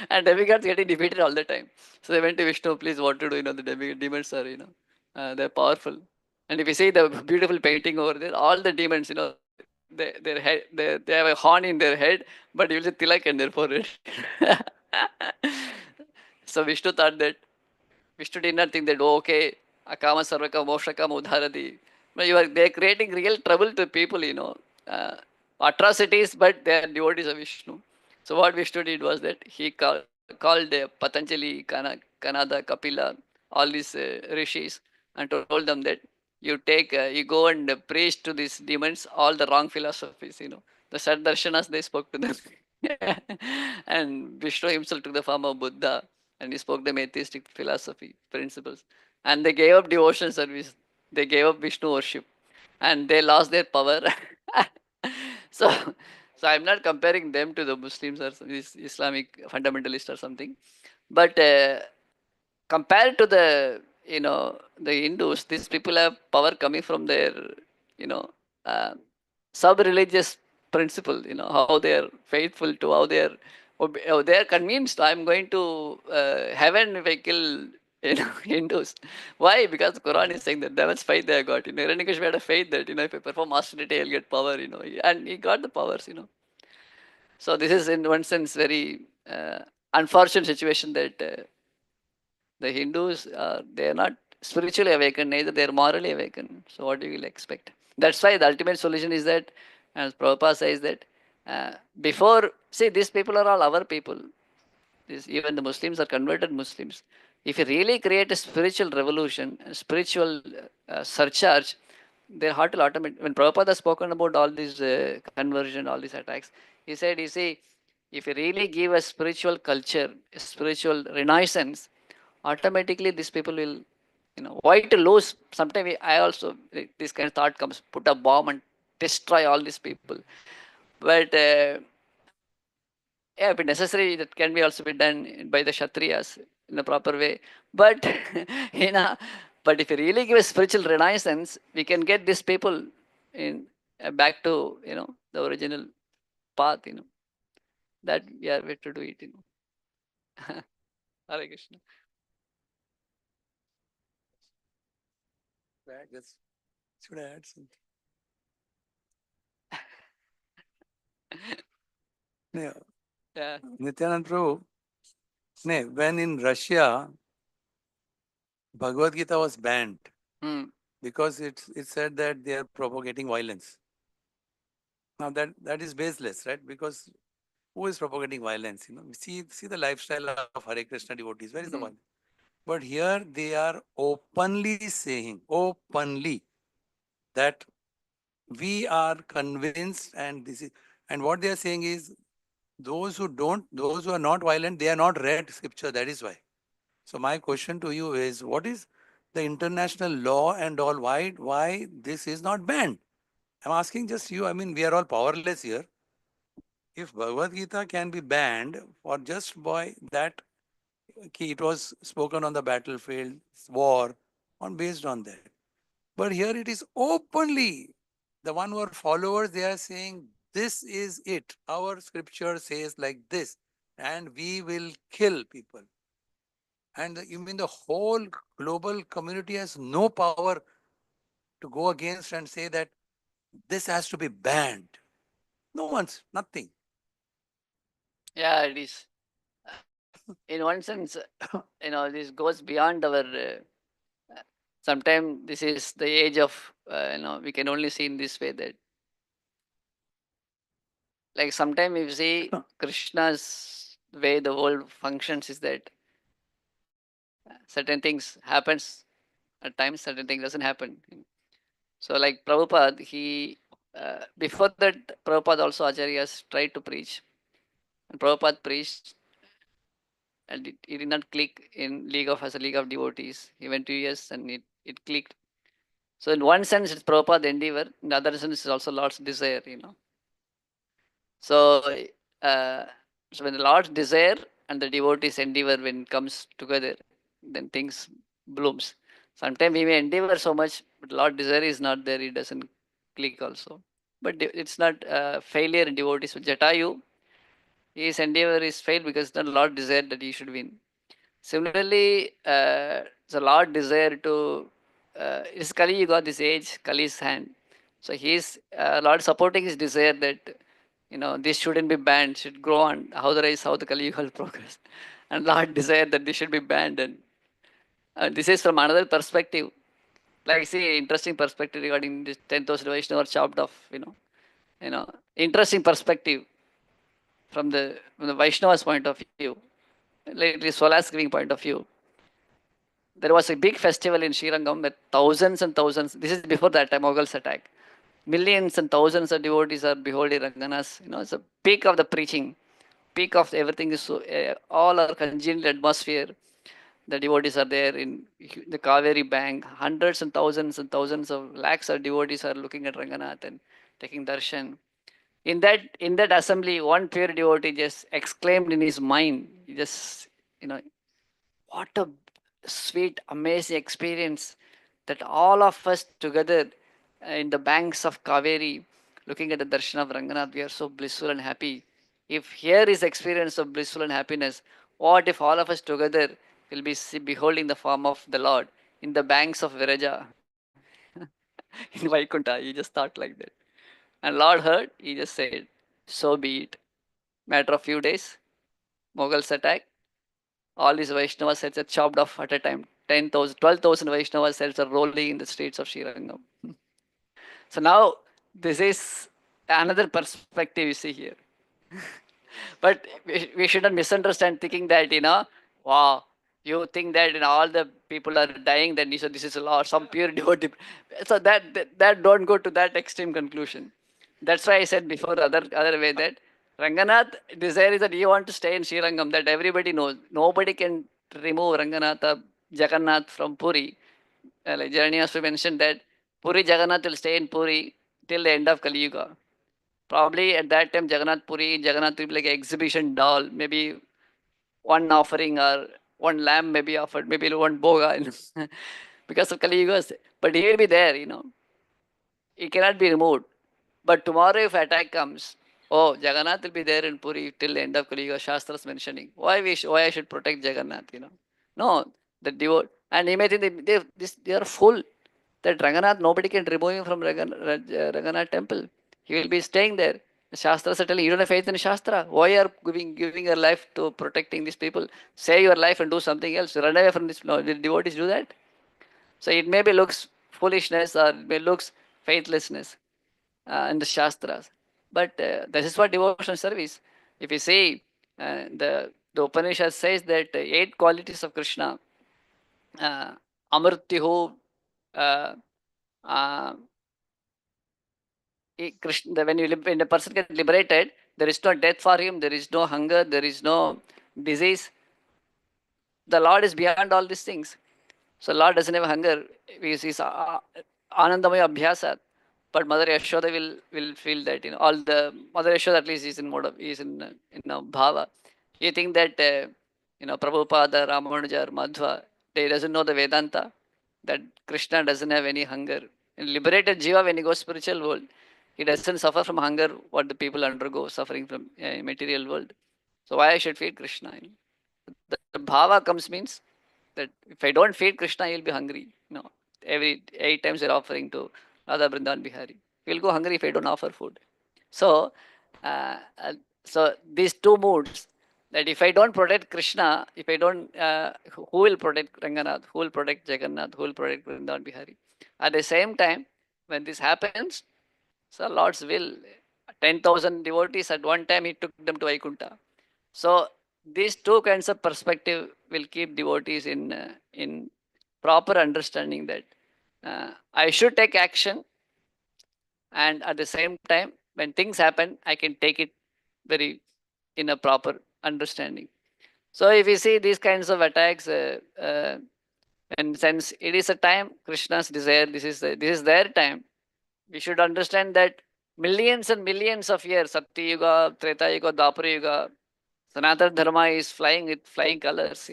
And demigods getting defeated all the time. So they went to Vishnu, please, what to do? The demons are, they're powerful. And if you see the beautiful painting over there, all the demons, their head, they have a horn in their head, but you will see tilak in their forehead. So Vishnu thought that, Vishnu did not think that, oh, okay, akama sarvaka moshakam udharati. But they're creating real trouble to people, atrocities, but they are devotees of Vishnu. So what Vishnu did was that he called Patanjali, Kanada, Kapila, all these rishis, and told them that you go and preach to these demons all the wrong philosophies, The Saddarshanas, they spoke to them. And Vishnu himself took the form of Buddha, and he spoke them atheistic philosophy, principles. And they gave up devotion service. They gave up Vishnu worship. And they lost their power. so, so I'm not comparing them to the Muslims or this Islamic fundamentalist or something. But compared to the Hindus, these people have power coming from their you know uh, sub-religious principle. How they are faithful to how they are convinced I'm going to heaven if I kill Hindus. Why? Because the Quran is saying that that's faith they have got. Hiranyakashipu had a faith that if I perform austerity I'll get power. And he got the powers. So this is in one sense very unfortunate situation that. The Hindus, they are not spiritually awakened, neither they are morally awakened. So what do you will expect? That's why the ultimate solution is that, as Prabhupada says that, before, see, these people are all our people. Even the Muslims are converted Muslims. If you really create a spiritual revolution, a spiritual surcharge, their heart will automatically. When Prabhupada has spoken about all these conversion, all these attacks, he said, you see, if you really give a spiritual culture, a spiritual renaissance, automatically these people will, why to lose? Sometimes I also, this kind of thought comes, put a bomb and destroy all these people. But yeah, if necessary, that can be also be done by the Kshatriyas in a proper way. But, you know, but if you really give a spiritual renaissance, we can get these people in back to, the original path, that we are way to do it, Hare Krishna. Just should I add something? Yeah. Yeah. Nityanand Prabhu, when in Russia, Bhagavad Gita was banned. Hmm. because it said that they are propagating violence. Now that is baseless, right? Because who is propagating violence? See the lifestyle of Hare Krishna devotees. Where is the violence? But here they are openly saying, openly, that we are convinced, and what they are saying is, those who are not violent, they are not read scripture. That is why. So my question to you is, what is the international law and all? Why this is not banned? I'm asking just you. I mean, we are all powerless here. If Bhagavad Gita can be banned for just by that, it was spoken on the battlefield, war, on based on that. But here it is openly. The one who are followers, they are saying, this is it. Our scripture says like this, and we will kill people. And you mean the whole global community has no power to go against and say that this has to be banned? No one's, nothing. Yeah, it is. In one sense, this goes beyond our. Sometimes this is the age of, we can only see in this way that, like, sometimes if you see Krishna's way the world functions is that certain things happens at times, certain things doesn't happen. So, like Prabhupada, before that, Prabhupada also Acharyas tried to preach. And Prabhupada preached, and it did not click in League of as a League of Devotees. He went 2 years and it clicked. So, in one sense, it's Prabhupada endeavor. In the other sense, it's also Lord's desire. So, uh, so when the Lord's desire and the devotee's endeavor when it comes together, then things blooms. Sometimes we may endeavor so much, but Lord desire is not there. It doesn't click also. But it's not failure in devotees. So Jatayu, his endeavor is failed because the Lord desired that he should win. Similarly, the Lord desire to, is Kali Yuga, this age, Kali's hand. So he's Lord supporting his desire that this shouldn't be banned, should grow on. How the Kali Yuga will progress, and Lord desire that this should be banned. And this is from another perspective. Like, see, interesting perspective regarding this 10,000 Vaishnava chopped off. Interesting perspective from the Vaishnava's point of view, like the Solas giving point of view. There was a big festival in Srirangam with thousands and thousands. This is before that time, Mughals attack. Millions and thousands of devotees are beholding Ranganas. It's a peak of the preaching, peak of everything is so, all are congenial atmosphere. The devotees are there in the Kaveri bank. Hundreds and thousands of lakhs of devotees are looking at Ranganath and taking darshan. In that assembly, one pure devotee just exclaimed in his mind. He just, you know, what a sweet, amazing experience that all of us together in the banks of Kaveri, looking at the darshan of Ranganath, we are so blissful and happy. If here is experience of blissful and happiness, what if all of us together will be beholding the form of the Lord in the banks of Viraja in Vaikunta? He just thought like that. And Lord heard, he just said, so be it. Matter of few days, Mughals attack, all these Vaishnava cells are chopped off at a time. 10,000, 12,000 Vaishnava cells are rolling in the streets of Srirangam. So now this is another perspective you see here. But we shouldn't misunderstand thinking that, wow, you think that all the people are dying, then you say this is a law, some pure devotee. So that don't go to that extreme conclusion. That's why I said before other way that Ranganath desire is that you want to stay in Srirangam, that everybody knows. Nobody can remove Ranganatha Jagannath from Puri. Like Jeremy has mentioned that Puri Jagannath will stay in Puri till the end of Kali Yuga. Probably at that time, Jagannath will be like an exhibition doll. Maybe one offering or one lamb may be offered, maybe one boga, because of Kali Yuga. But he will be there, He cannot be removed. But tomorrow, if attack comes, oh, Jagannath will be there in Puri till the end of Kali Yuga. Shastra's mentioning. Why I should protect Jagannath, No, the devote. And he may think they are full. That Ranganath, nobody can remove him from Ranganath temple. He will be staying there. The Shastras are telling you don't have faith in Shastra. Why are giving your life to protecting these people? Save your life and do something else. Run away from this. No, the devotees do that. So it maybe looks foolishness or it looks faithlessness in the Shastras. But this is what devotional service. If you see, the Upanishad says that 8 qualities of Krishna, Amrutyuhu, uh, uh, Krishna, when a person gets liberated, there is no death for him, there is no hunger, there is no disease. The Lord is beyond all these things. So Lord doesn't have hunger. He's Anandamaya Abhyasat. But Mother Yashoda will feel that, all the Mother Yashoda at least is in mode of, is in bhava. You think that Prabhupada, Ramanuja, Madhva, they doesn't know the Vedanta, that Krishna doesn't have any hunger. In liberated Jiva, when he goes spiritual world, he doesn't suffer from hunger what the people undergo suffering from material world. So why I should feed Krishna? The bhava comes means that if I don't feed Krishna, he'll be hungry. Every 8 times you're offering to Radha Vrindavan Bihari. He'll go hungry if I don't offer food. So, uh, uh, so these two moods, that if I don't protect Krishna, if I don't, who will protect Ranganath? Who will protect Jagannath? Who will protect Vrindavan Bihari? At the same time, when this happens, so Lord's will, 10,000 devotees at one time, he took them to Vaikuntha. So these two kinds of perspective will keep devotees in proper understanding that I should take action, and at the same time, when things happen, I can take it very in a proper understanding. So if you see these kinds of attacks, and since it is a time Krishna's desire, this is their time. We should understand that millions and millions of years, Satya Yuga, Treta Yuga, Dwapara Yuga, Sanatana Dharma is flying with flying colors.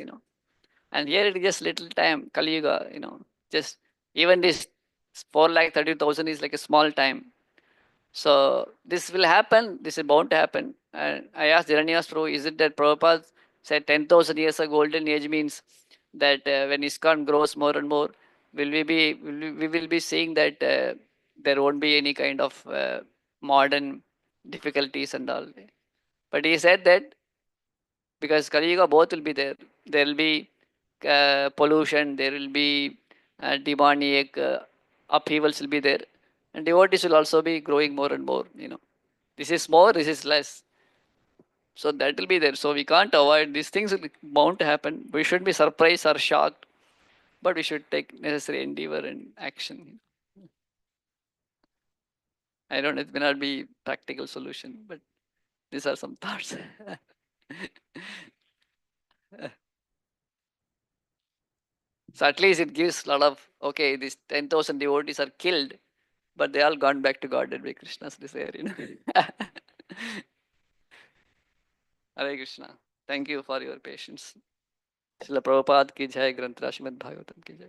And here it is just little time, Kali Yuga, just even this 4,30,000 is like a small time. So this will happen, this is bound to happen. And I asked Hiranyas Prabhu, is it that Prabhupada said 10,000 years a golden age means that when ISKCON grows more and more, we will be seeing that there won't be any kind of modern difficulties and all. But he said that because Kali Yuga both will be there. There will be pollution, there will be demoniac upheavals will be there, and devotees will also be growing more and more. This is more, this is less. So that will be there. So we can't avoid these things will bound to happen. We shouldn't be surprised or shocked, but we should take necessary endeavor and action. I don't know, it may not be practical solution, but these are some thoughts. So at least it gives a lot of, okay, these 10,000 devotees are killed, but they all gone back to God by Krishna's desire. Hare Krishna. Thank you for your patience. Srila Prabhupada ki jai, Granth Srimad Bhagavatam ki jai.